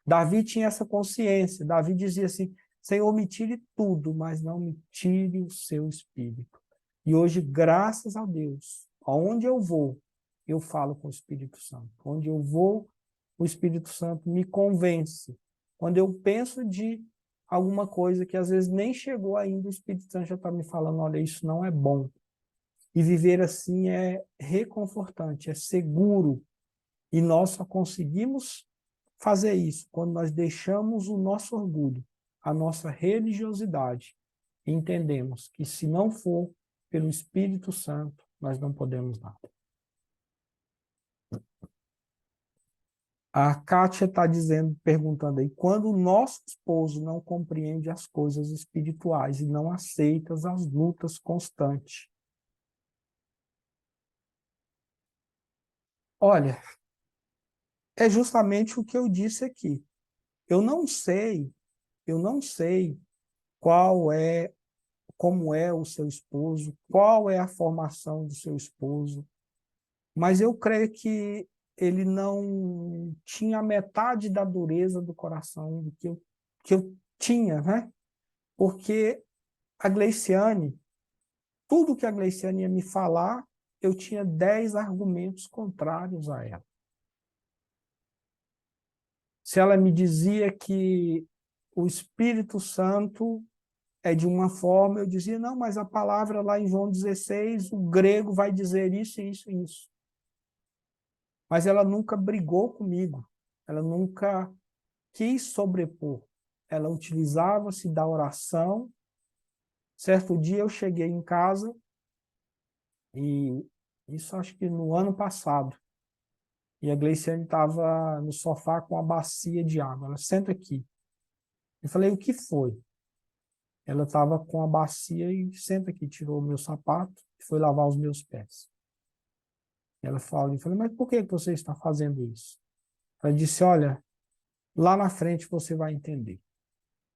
Davi tinha essa consciência. Davi dizia assim, Senhor, me tire tudo, mas não me tire o seu Espírito. E hoje, graças a Deus, aonde eu vou, eu falo com o Espírito Santo. Onde eu vou, o Espírito Santo me convence. Quando eu penso de alguma coisa que às vezes nem chegou ainda, o Espírito Santo já está me falando, olha, isso não é bom. E viver assim é reconfortante, é seguro. E nós só conseguimos fazer isso quando nós deixamos o nosso orgulho a nossa religiosidade. E entendemos que se não for pelo Espírito Santo, nós não podemos nada. A Kátia está dizendo, perguntando aí, quando o nosso esposo não compreende as coisas espirituais e não aceita as lutas constantes. Olha, é justamente o que eu disse aqui. Eu não sei como é o seu esposo, qual é a formação do seu esposo, mas eu creio que ele não tinha metade da dureza do coração do que eu tinha, né? Porque a Gleiciane, tudo que a Gleiciane ia me falar, eu tinha 10 argumentos contrários a ela. Se ela me dizia que o Espírito Santo é de uma forma, eu dizia, não, mas a palavra lá em João 16, o grego vai dizer isso, isso e isso. Mas ela nunca brigou comigo, ela nunca quis sobrepor. Ela utilizava-se da oração. Certo dia eu cheguei em casa, e isso acho que no ano passado, e a Gleiciane estava no sofá com a bacia de água. Ela, senta aqui. Eu falei, o que foi? Ela estava com a bacia e senta aqui, tirou o meu sapato e foi lavar os meus pés. Ela falou, eu falei, mas por que você está fazendo isso? Ela disse, olha, lá na frente você vai entender.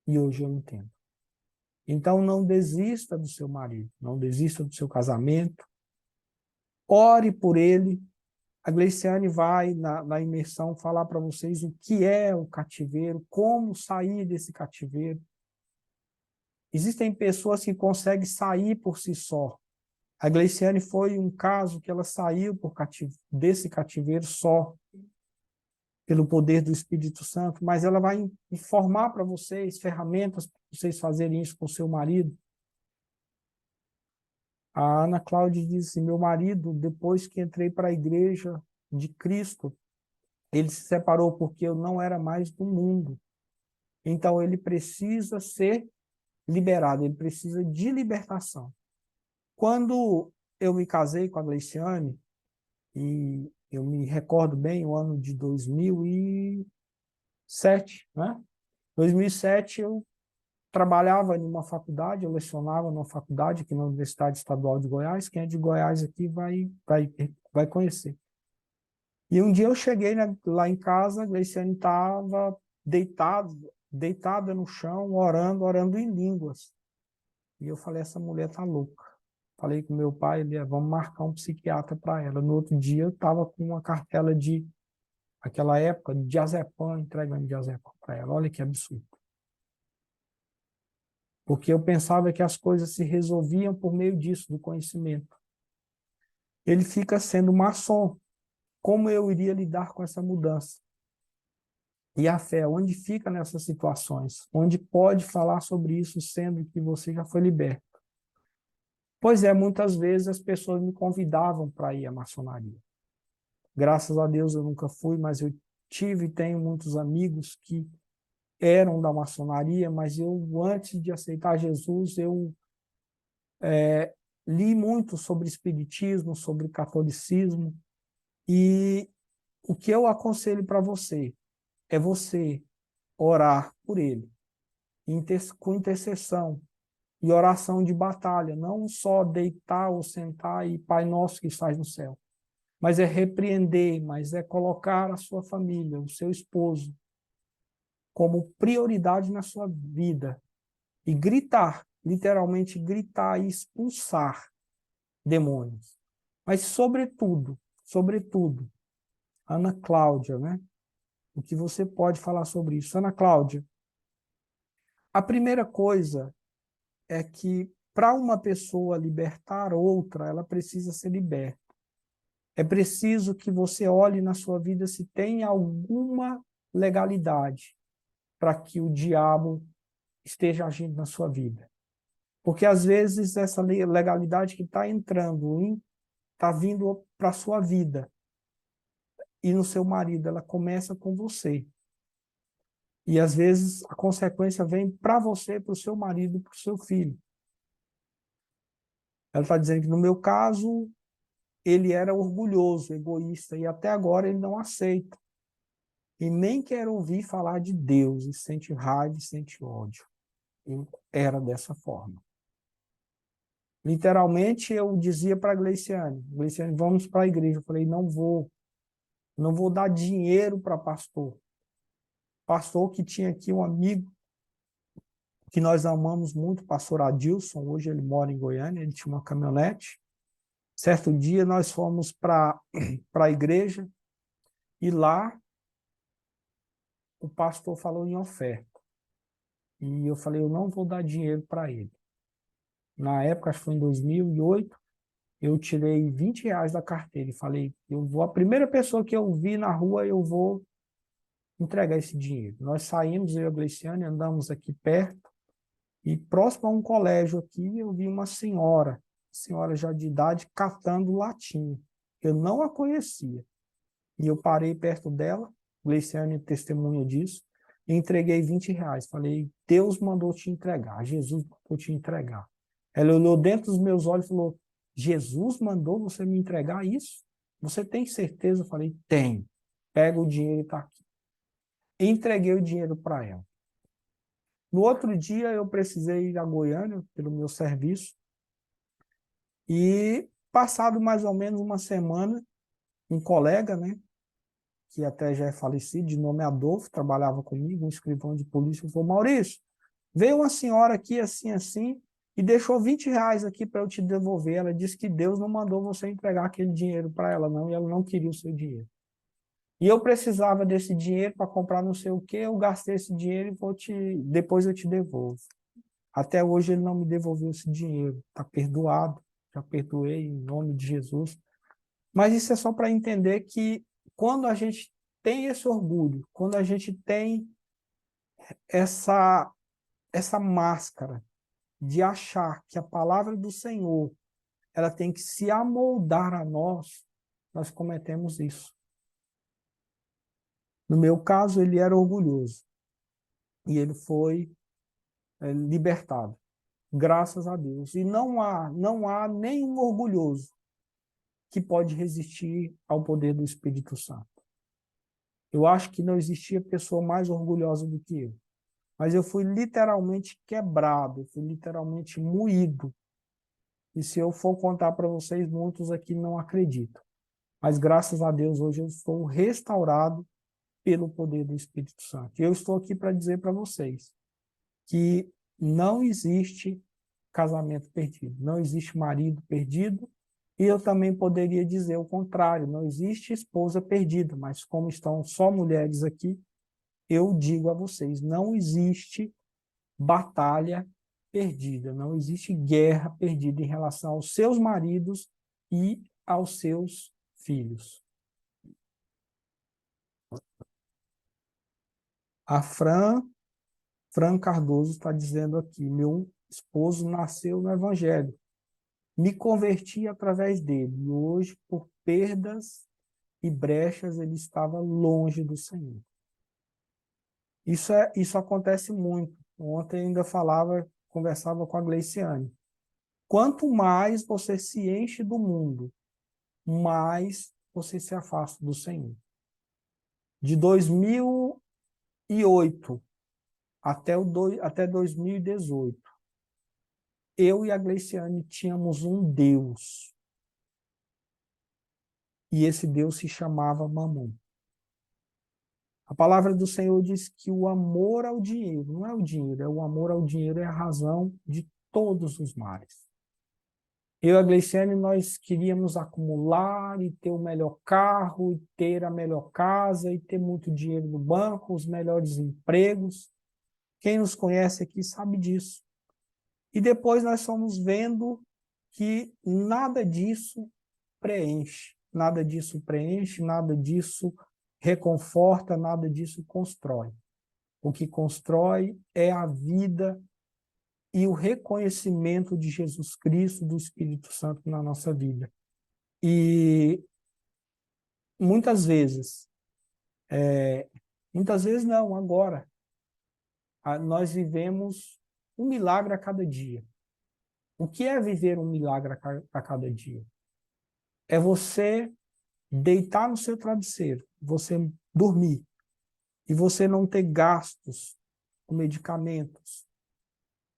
E hoje eu entendo. Então não desista do seu marido, não desista do seu casamento, ore por ele. A Gleiciane vai, na imersão, falar para vocês o que é o cativeiro, como sair desse cativeiro. Existem pessoas que conseguem sair por si só. A Gleiciane foi um caso que ela saiu desse cativeiro só, pelo poder do Espírito Santo, mas ela vai informar para vocês ferramentas para vocês fazerem isso com o seu marido. A Ana Cláudia disse, meu marido, depois que entrei para a igreja de Cristo, ele se separou porque eu não era mais do mundo. Então ele precisa ser liberado, ele precisa de libertação. Quando eu me casei com a Gleiciane, e eu me recordo bem, o ano de 2007, né? 2007 eu trabalhava em uma faculdade, eu lecionava numa faculdade aqui na Universidade Estadual de Goiás. Quem é de Goiás aqui vai conhecer. E um dia eu cheguei lá em casa, a Gleiciane estava deitada no chão, orando em línguas. E eu falei, essa mulher está louca. Falei com meu pai, ele, vamos marcar um psiquiatra para ela. No outro dia eu estava com uma cartela aquela época, de diazepam, entregando diazepam para ela. Olha que absurdo. Porque eu pensava que as coisas se resolviam por meio disso, do conhecimento. Ele fica sendo maçom. Como eu iria lidar com essa mudança? E a fé, onde fica nessas situações? Onde pode falar sobre isso, sendo que você já foi liberto? Pois é, muitas vezes as pessoas me convidavam para ir à maçonaria. Graças a Deus eu nunca fui, mas eu tive e tenho muitos amigos que eram da maçonaria, mas eu, antes de aceitar Jesus, eu li muito sobre espiritismo, sobre catolicismo, e o que eu aconselho para você é você orar por ele, com intercessão e oração de batalha, não só deitar ou sentar e Pai Nosso que estás no céu, mas é repreender, mas é colocar a sua família, o seu esposo, como prioridade na sua vida e gritar, literalmente gritar e expulsar demônios. Mas, sobretudo, Ana Cláudia, né? O que você pode falar sobre isso? Ana Cláudia, a primeira coisa é que para uma pessoa libertar outra, ela precisa ser liberta. É preciso que você olhe na sua vida se tem alguma legalidade para que o diabo esteja agindo na sua vida. Porque, às vezes, essa legalidade que está entrando, está vindo para a sua vida e no seu marido, ela começa com você. E às vezes a consequência vem para você, para o seu marido, para o seu filho. Ela está dizendo que no meu caso, ele era orgulhoso, egoísta, e até agora ele não aceita. E nem quer ouvir falar de Deus, e sente raiva, e sente ódio. Eu era dessa forma. Literalmente, eu dizia para a Gleiciane, vamos para a igreja. Eu falei, não vou dar dinheiro para pastor. Pastor que tinha aqui um amigo que nós amamos muito, pastor Adilson, hoje ele mora em Goiânia, ele tinha uma caminhonete. Certo dia nós fomos para a igreja e lá o pastor falou em oferta. E eu falei, eu não vou dar dinheiro para ele. Na época, acho que foi em 2008, eu tirei R$ 20 da carteira e falei, a primeira pessoa que eu vi na rua, eu vou entregar esse dinheiro. Nós saímos, eu e a Gleiciane, andamos aqui perto, e próximo a um colégio aqui, eu vi uma senhora já de idade, catando latinha. Eu não a conhecia. E eu parei perto dela, Gleiciane testemunha disso, e entreguei R$ 20. Falei, Deus mandou te entregar, Jesus mandou te entregar. Ela olhou dentro dos meus olhos e falou, Jesus mandou você me entregar isso? Você tem certeza? Eu falei, tenho. Pega o dinheiro e está aqui. Entreguei o dinheiro para ela. No outro dia, eu precisei ir a Goiânia, pelo meu serviço, e passado mais ou menos uma semana, um colega, né, que até já é falecido, de nome Adolfo, trabalhava comigo, um escrivão de polícia, falou, Maurício, veio uma senhora aqui assim, assim, e deixou R$ 20 aqui para eu te devolver. Ela disse que Deus não mandou você entregar aquele dinheiro para ela, não, e ela não queria o seu dinheiro. E eu precisava desse dinheiro para comprar não sei o quê, eu gastei esse dinheiro e depois eu te devolvo. Até hoje ele não me devolveu esse dinheiro, está perdoado, já perdoei em nome de Jesus. Mas isso é só para entender que quando a gente tem esse orgulho, quando a gente tem essa máscara de achar que a palavra do Senhor ela tem que se amoldar a nós, nós cometemos isso. No meu caso, ele era orgulhoso e ele foi libertado, graças a Deus. E não há nenhum orgulhoso que pode resistir ao poder do Espírito Santo. Eu acho que não existia pessoa mais orgulhosa do que eu. Mas eu fui literalmente quebrado, fui literalmente moído. E se eu for contar para vocês, muitos aqui não acreditam. Mas graças a Deus, hoje eu estou restaurado pelo poder do Espírito Santo. E eu estou aqui para dizer para vocês que não existe casamento perdido, não existe marido perdido, e eu também poderia dizer o contrário, não existe esposa perdida, mas como estão só mulheres aqui, eu digo a vocês, não existe batalha perdida, não existe guerra perdida em relação aos seus maridos e aos seus filhos. A Fran Cardoso está dizendo aqui, meu esposo nasceu no Evangelho, me converti através dele, e hoje, por perdas e brechas, ele estava longe do Senhor. Isso acontece muito. Ontem ainda conversava com a Gleiciane. Quanto mais você se enche do mundo, mais você se afasta do Senhor. De 2008 até 2018, eu e a Gleiciane tínhamos um Deus. E esse Deus se chamava Mamon. A palavra do Senhor diz que o amor ao dinheiro, não é o dinheiro, o amor ao dinheiro é a razão de todos os males. Eu e a Gleiciane, nós queríamos acumular e ter o melhor carro, e ter a melhor casa, e ter muito dinheiro no banco, os melhores empregos. Quem nos conhece aqui sabe disso. E depois nós fomos vendo que nada disso preenche, nada disso preenche, nada disso reconforta, nada disso constrói. O que constrói é a vida e o reconhecimento de Jesus Cristo, do Espírito Santo na nossa vida. E muitas vezes não, agora, nós vivemos um milagre a cada dia. O que é viver um milagre a cada dia? É você deitar no seu travesseiro, você dormir, e você não ter gastos com medicamentos,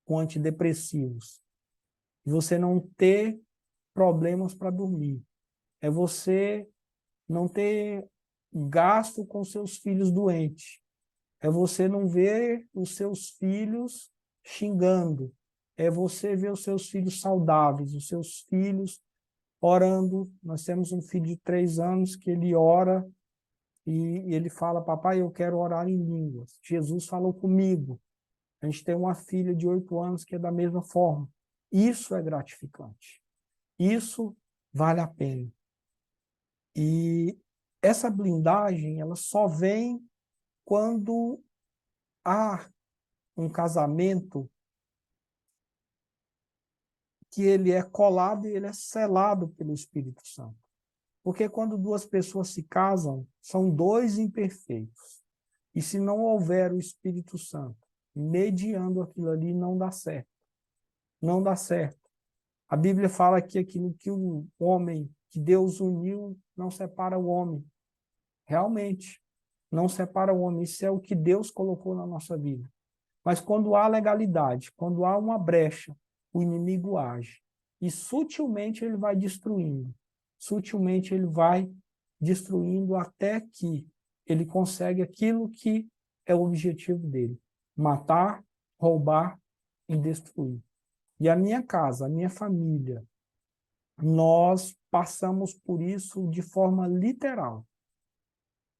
com antidepressivos, e você não ter problemas para dormir. É você não ter gasto com seus filhos doentes. É você não ver os seus filhos xingando. É você ver os seus filhos saudáveis, os seus filhos orando. Nós temos um filho de 3 anos que ele ora e ele fala, papai, eu quero orar em línguas. Jesus falou comigo. A gente tem uma filha de 8 anos que é da mesma forma. Isso é gratificante. Isso vale a pena. E essa blindagem, ela só vem quando há um casamento que ele é colado e ele é selado pelo Espírito Santo. Porque quando duas pessoas se casam, são dois imperfeitos. E se não houver o Espírito Santo mediando aquilo ali, não dá certo. Não dá certo. A Bíblia fala que aquilo que o homem, que Deus uniu, não separa o homem. Realmente, não separa o homem. Isso é o que Deus colocou na nossa vida. Mas quando há legalidade, quando há uma brecha, o inimigo age. E sutilmente ele vai destruindo. Sutilmente ele vai destruindo até que ele consegue aquilo que é o objetivo dele: matar, roubar e destruir. E a minha casa, a minha família, nós passamos por isso de forma literal.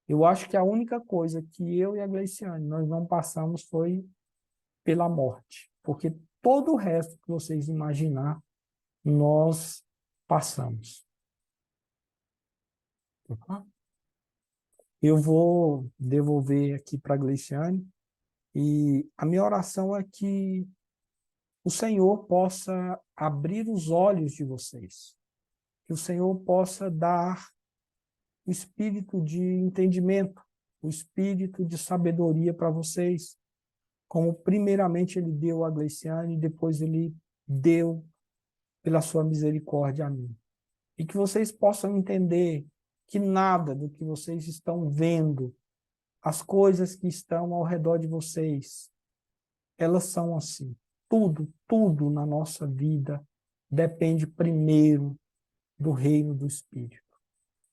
Eu acho que a única coisa que eu e a Gleiciane nós não passamos foi pela morte, porque todo o resto que vocês imaginar, nós passamos. Eu vou devolver aqui para a Gleiciane, e a minha oração é que o Senhor possa abrir os olhos de vocês, que o Senhor possa dar o espírito de entendimento, o espírito de sabedoria para vocês, como primeiramente ele deu a Gleiciane e depois ele deu pela sua misericórdia a mim. E que vocês possam entender que nada do que vocês estão vendo, as coisas que estão ao redor de vocês, elas são assim. Tudo na nossa vida depende primeiro do reino do Espírito.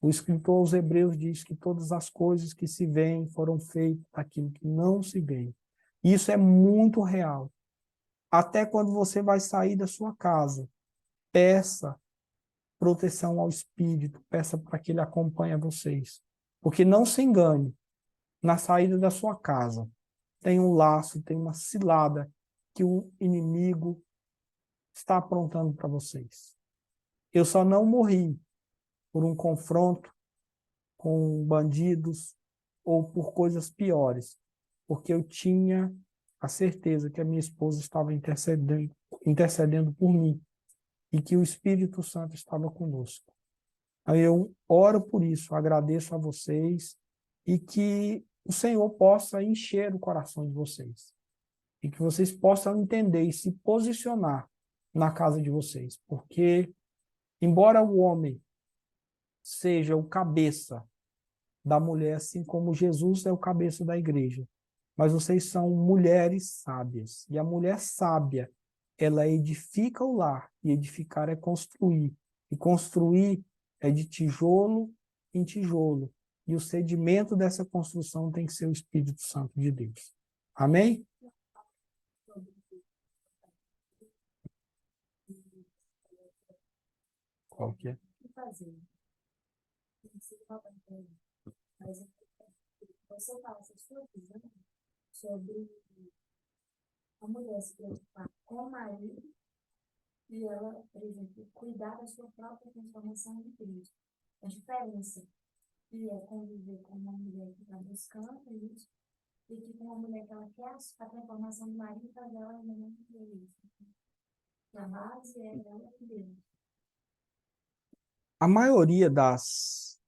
O escritor aos Hebreus diz que todas as coisas que se veem foram feitas daquilo que não se vê. Isso é muito real. Até quando você vai sair da sua casa, peça proteção ao Espírito, peça para que ele acompanhe vocês. Porque não se engane, na saída da sua casa tem um laço, tem uma cilada que o inimigo está aprontando para vocês. Eu só não morri por um confronto com bandidos ou por coisas piores, porque eu tinha a certeza que a minha esposa estava intercedendo por mim e que o Espírito Santo estava conosco. Aí eu oro por isso, agradeço a vocês e que o Senhor possa encher o coração de vocês e que vocês possam entender e se posicionar na casa de vocês, porque embora o homem seja o cabeça da mulher, assim como Jesus é o cabeça da igreja, mas vocês são mulheres sábias, e a mulher sábia, ela edifica o lar, e edificar é construir, e construir é de tijolo em tijolo, e o sedimento dessa construção tem que ser o Espírito Santo de Deus. Amém? Qual que é? O que fazer? Mas você fala essa sua visão sobre a mulher se preocupar com o marido e ela, por exemplo, cuidar da sua própria transformação em Cristo. A diferença que é conviver com uma mulher que está buscando isso e que com uma mulher que ela quer a transformação do marido, mas ela ainda não quer isso. A base é ela e Deus. A maioria das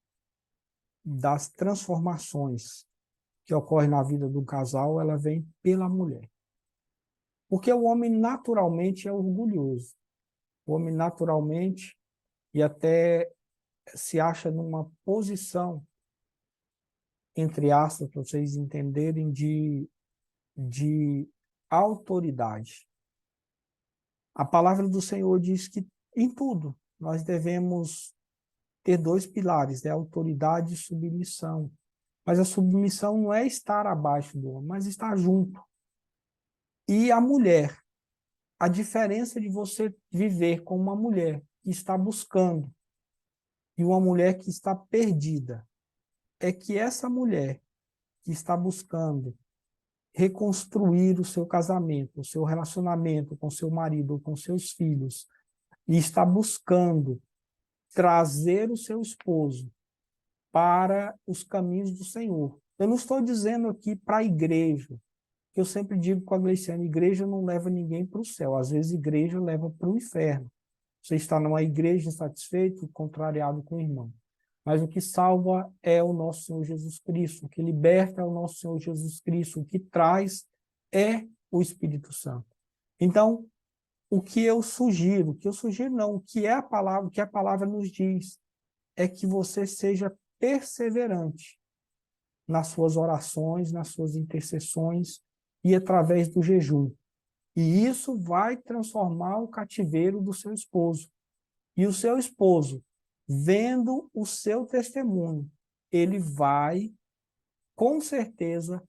transformações que ocorrem na vida do casal, ela vem pela mulher. Porque o homem naturalmente é orgulhoso. O homem naturalmente e até se acha numa posição, entre aspas, para vocês entenderem, de autoridade. A palavra do Senhor diz que em tudo nós devemos ter dois pilares, né? Autoridade e submissão. Mas a submissão não é estar abaixo do homem, mas estar junto. E a mulher, a diferença de você viver com uma mulher que está buscando e uma mulher que está perdida, é que essa mulher que está buscando reconstruir o seu casamento, o seu relacionamento com seu marido ou com seus filhos, e está buscando trazer o seu esposo para os caminhos do Senhor. Eu não estou dizendo aqui para a igreja, que eu sempre digo com a Gleiciane, igreja não leva ninguém para o céu, às vezes igreja leva para o inferno. Você está numa igreja insatisfeito, contrariado com o irmão. Mas o que salva é o nosso Senhor Jesus Cristo, o que liberta é o nosso Senhor Jesus Cristo, o que traz é o Espírito Santo. Então, o que eu sugiro, não, o que é a palavra, o que a palavra nos diz, é que você seja perseverante nas suas orações, nas suas intercessões e através do jejum. E isso vai transformar o cativeiro do seu esposo. E o seu esposo, vendo o seu testemunho, ele vai, com certeza,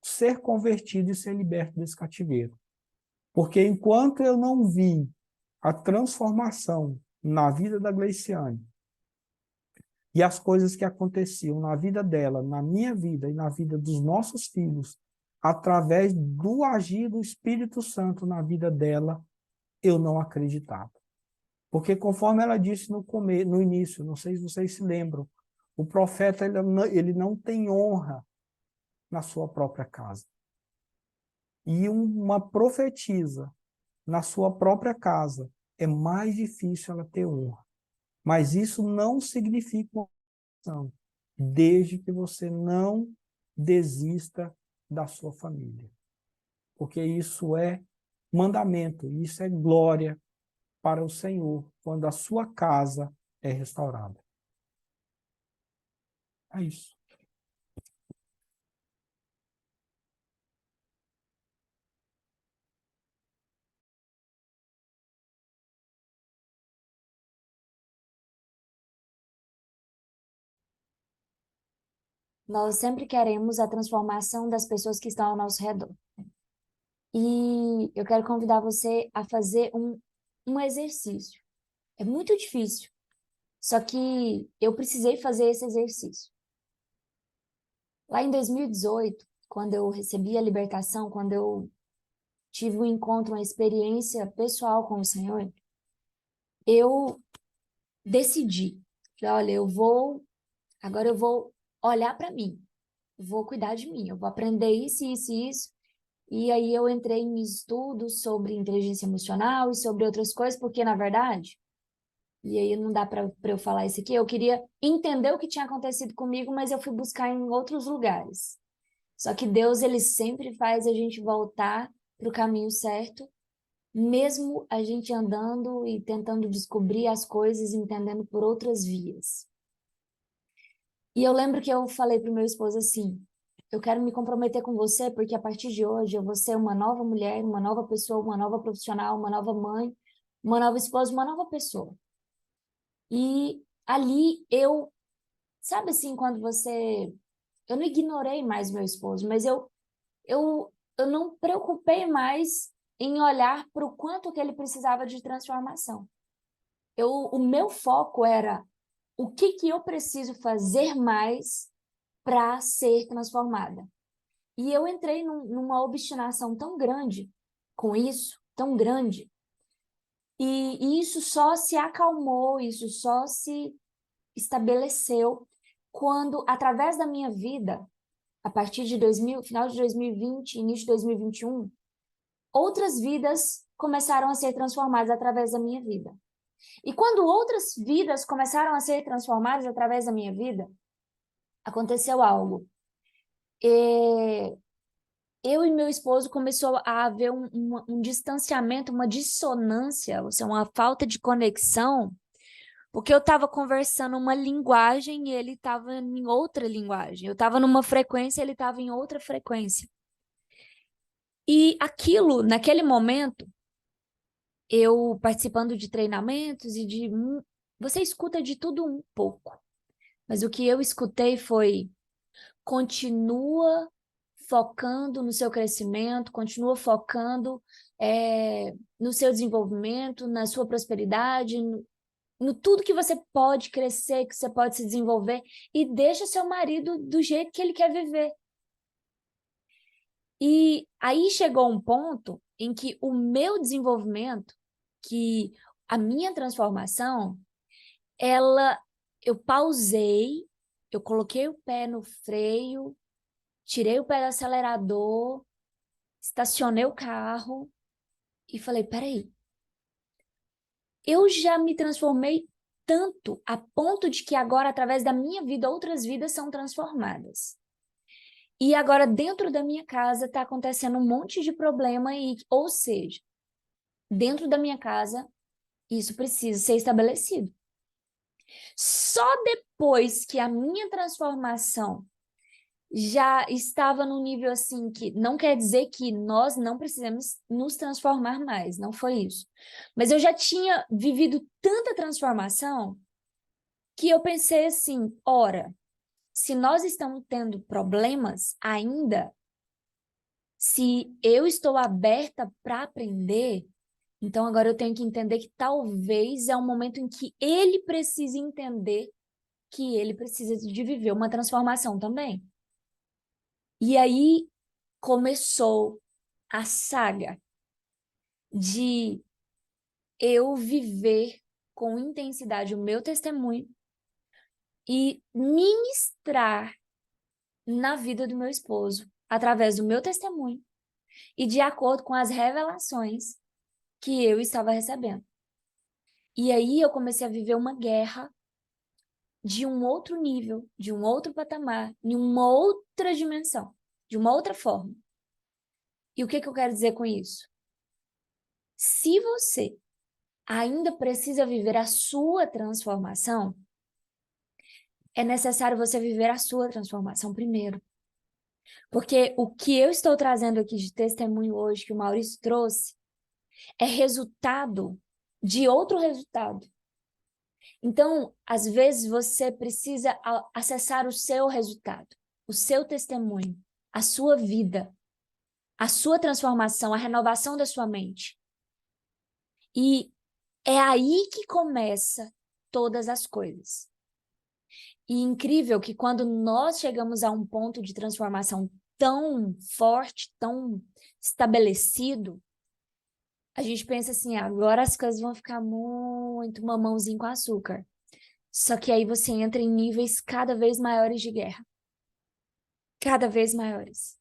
ser convertido e ser liberto desse cativeiro. Porque enquanto eu não vi a transformação na vida da Gleiciane e as coisas que aconteciam na vida dela, na minha vida e na vida dos nossos filhos, através do agir do Espírito Santo na vida dela, eu não acreditava. Porque conforme ela disse no início, não sei se vocês se lembram, o profeta ele não tem honra na sua própria casa. E uma profetisa na sua própria casa é mais difícil ela ter honra. Mas isso não significa uma ação, desde que você não desista da sua família. Porque isso é mandamento, isso é glória para o Senhor, quando a sua casa é restaurada. É isso. Nós sempre queremos a transformação das pessoas que estão ao nosso redor. E eu quero convidar você a fazer um exercício. É muito difícil, só que eu precisei fazer esse exercício. Lá em 2018, quando eu recebi a libertação, quando eu tive um encontro, uma experiência pessoal com o Senhor, eu decidi, falei, olha, agora eu vou olhar para mim, eu vou cuidar de mim, eu vou aprender isso, isso e isso. E aí eu entrei em estudos sobre inteligência emocional e sobre outras coisas, porque na verdade, e aí não dá para eu falar isso aqui, eu queria entender o que tinha acontecido comigo, mas eu fui buscar em outros lugares. Só que Deus, ele sempre faz a gente voltar para o caminho certo, mesmo a gente andando e tentando descobrir as coisas, entendendo por outras vias. E eu lembro que eu falei para o meu esposo assim, eu quero me comprometer com você porque a partir de hoje eu vou ser uma nova mulher, uma nova pessoa, uma nova profissional, uma nova mãe, uma nova esposa, uma nova pessoa. E ali eu, sabe assim, quando você... Eu não ignorei mais meu esposo, mas eu não preocupei mais em olhar para o quanto que ele precisava de transformação. O meu foco era o que eu preciso fazer mais para ser transformada. E eu entrei numa obstinação tão grande com isso, tão grande, e isso só se acalmou, isso só se estabeleceu quando, através da minha vida, a partir de final de 2020, início de 2021, outras vidas começaram a ser transformadas através da minha vida. E quando outras vidas começaram a ser transformadas através da minha vida, aconteceu algo. eu e meu esposo começou a haver um distanciamento, uma dissonância, ou seja, uma falta de conexão, porque eu estava conversando uma linguagem e ele estava em outra linguagem. Eu estava numa frequência, ele estava em outra frequência. E aquilo, naquele momento, eu participando de treinamentos e de... Você escuta de tudo um pouco. Mas o que eu escutei foi: continua focando no seu crescimento, continua focando no seu desenvolvimento, na sua prosperidade, no tudo que você pode crescer, que você pode se desenvolver, e deixa seu marido do jeito que ele quer viver. E aí chegou um ponto em que o meu desenvolvimento, que a minha transformação, eu pausei, eu coloquei o pé no freio, tirei o pé do acelerador, estacionei o carro e falei: peraí, eu já me transformei tanto a ponto de que agora, através da minha vida, outras vidas são transformadas. E agora, dentro da minha casa, está acontecendo um monte de problema, ou seja, dentro da minha casa, isso precisa ser estabelecido. Só depois que a minha transformação já estava num nível assim que não quer dizer que nós não precisamos nos transformar mais, não foi isso. Mas eu já tinha vivido tanta transformação que eu pensei assim: ora, se nós estamos tendo problemas ainda, se eu estou aberta para aprender, então agora eu tenho que entender que talvez é um momento em que ele precise entender que ele precisa de viver uma transformação também. E aí começou a saga de eu viver com intensidade o meu testemunho e ministrar na vida do meu esposo através do meu testemunho e de acordo com as revelações que eu estava recebendo. E aí eu comecei a viver uma guerra de um outro nível, de um outro patamar, em uma outra dimensão, de uma outra forma. E o que eu quero dizer com isso? Se você ainda precisa viver a sua transformação, é necessário você viver a sua transformação primeiro. Porque o que eu estou trazendo aqui de testemunho hoje, que o Maurício trouxe, é resultado de outro resultado. Então, às vezes, você precisa acessar o seu resultado, o seu testemunho, a sua vida, a sua transformação, a renovação da sua mente. E é aí que começa todas as coisas. E incrível que quando nós chegamos a um ponto de transformação tão forte, tão estabelecido, a gente pensa assim: agora as coisas vão ficar muito mamãozinho com açúcar. Só que aí você entra em níveis cada vez maiores de guerra. Cada vez maiores.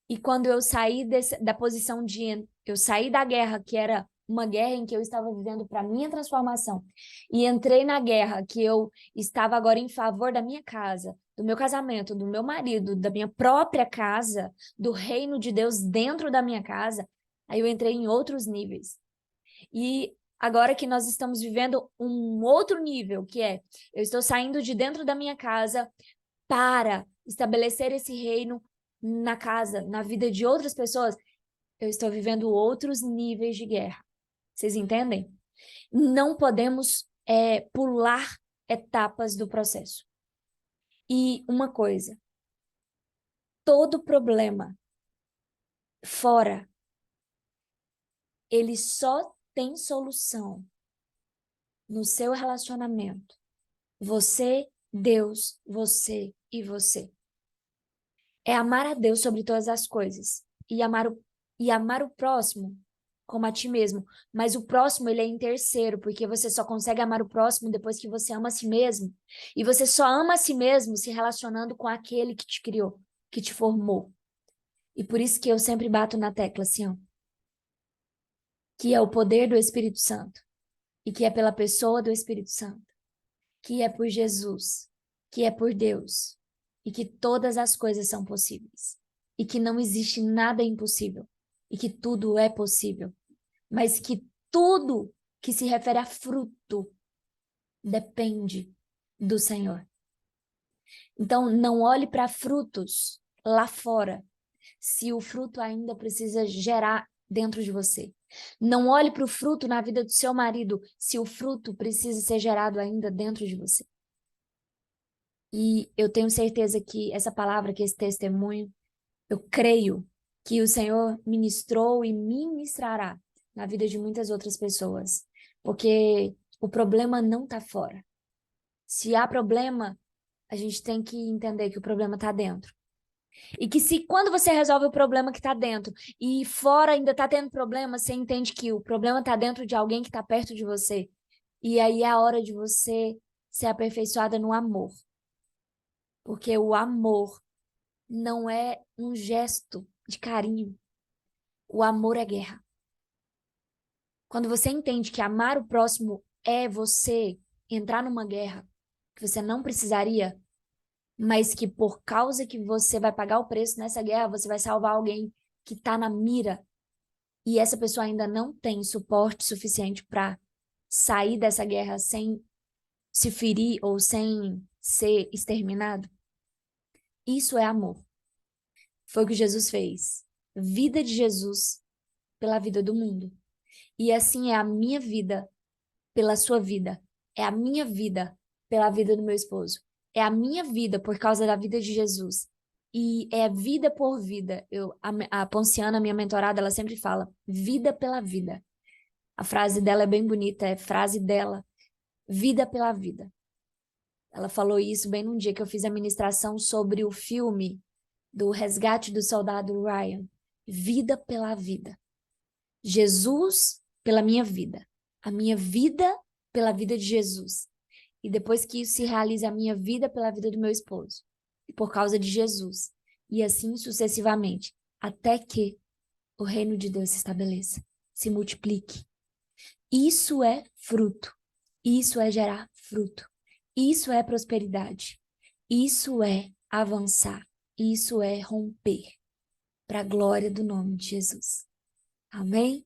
E quando eu saí da posição de... Eu saí da guerra, que era uma guerra em que eu estava vivendo para minha transformação, e entrei na guerra que eu estava agora em favor da minha casa, do meu casamento, do meu marido, da minha própria casa, do reino de Deus dentro da minha casa, aí eu entrei em outros níveis. E agora que nós estamos vivendo um outro nível, que é: eu estou saindo de dentro da minha casa para estabelecer esse reino na casa, na vida de outras pessoas, eu estou vivendo outros níveis de guerra. Vocês entendem? Não podemos pular etapas do processo. E uma coisa: todo problema fora, ele só tem solução no seu relacionamento. Você, Deus, você e você. É amar a Deus sobre todas as coisas e amar o próximo como a ti mesmo. Mas o próximo, ele é em terceiro, porque você só consegue amar o próximo depois que você ama a si mesmo. E você só ama a si mesmo se relacionando com aquele que te criou, que te formou. E por isso que eu sempre bato na tecla assim, ó, que é o poder do Espírito Santo e que é pela pessoa do Espírito Santo, que é por Jesus, que é por Deus e que todas as coisas são possíveis. e que não existe nada impossível e que tudo é possível, mas que tudo que se refere a fruto depende do Senhor. Então, não olhe para frutos lá fora, se o fruto ainda precisa gerar dentro de você. Não olhe para o fruto na vida do seu marido, se o fruto precisa ser gerado ainda dentro de você. E eu tenho certeza que essa palavra, que esse testemunho, eu creio que o Senhor ministrou e ministrará na vida de muitas outras pessoas. Porque o problema não está fora. Se há problema, a gente tem que entender que o problema está dentro. E que se quando você resolve o problema que está dentro e fora ainda está tendo problema, você entende que o problema está dentro de alguém que está perto de você. E aí é a hora de você ser aperfeiçoada no amor. Porque o amor não é um gesto de carinho. O amor é guerra. Quando você entende que amar o próximo é você entrar numa guerra que você não precisaria, mas que por causa que você vai pagar o preço nessa guerra, você vai salvar alguém que está na mira e essa pessoa ainda não tem suporte suficiente para sair dessa guerra sem se ferir ou sem ser exterminado. Isso é amor. Foi o que Jesus fez. Vida de Jesus pela vida do mundo. E assim é a minha vida pela sua vida. É a minha vida pela vida do meu esposo. É a minha vida por causa da vida de Jesus. E é vida por vida. A Ponciana, minha mentorada, ela sempre fala, vida pela vida. A frase dela é bem bonita, é frase dela, vida pela vida. Ela falou isso bem num dia que eu fiz a ministração sobre o filme do Resgate do Soldado Ryan. Vida pela vida. Jesus pela minha vida. A minha vida pela vida de Jesus. E depois que isso se realiza, a minha vida pela vida do meu esposo. E por causa de Jesus. E assim sucessivamente. Até que o reino de Deus se estabeleça. Se multiplique. Isso é fruto. Isso é gerar fruto. Isso é prosperidade. Isso é avançar. Isso é romper. Para a glória do nome de Jesus. Amém?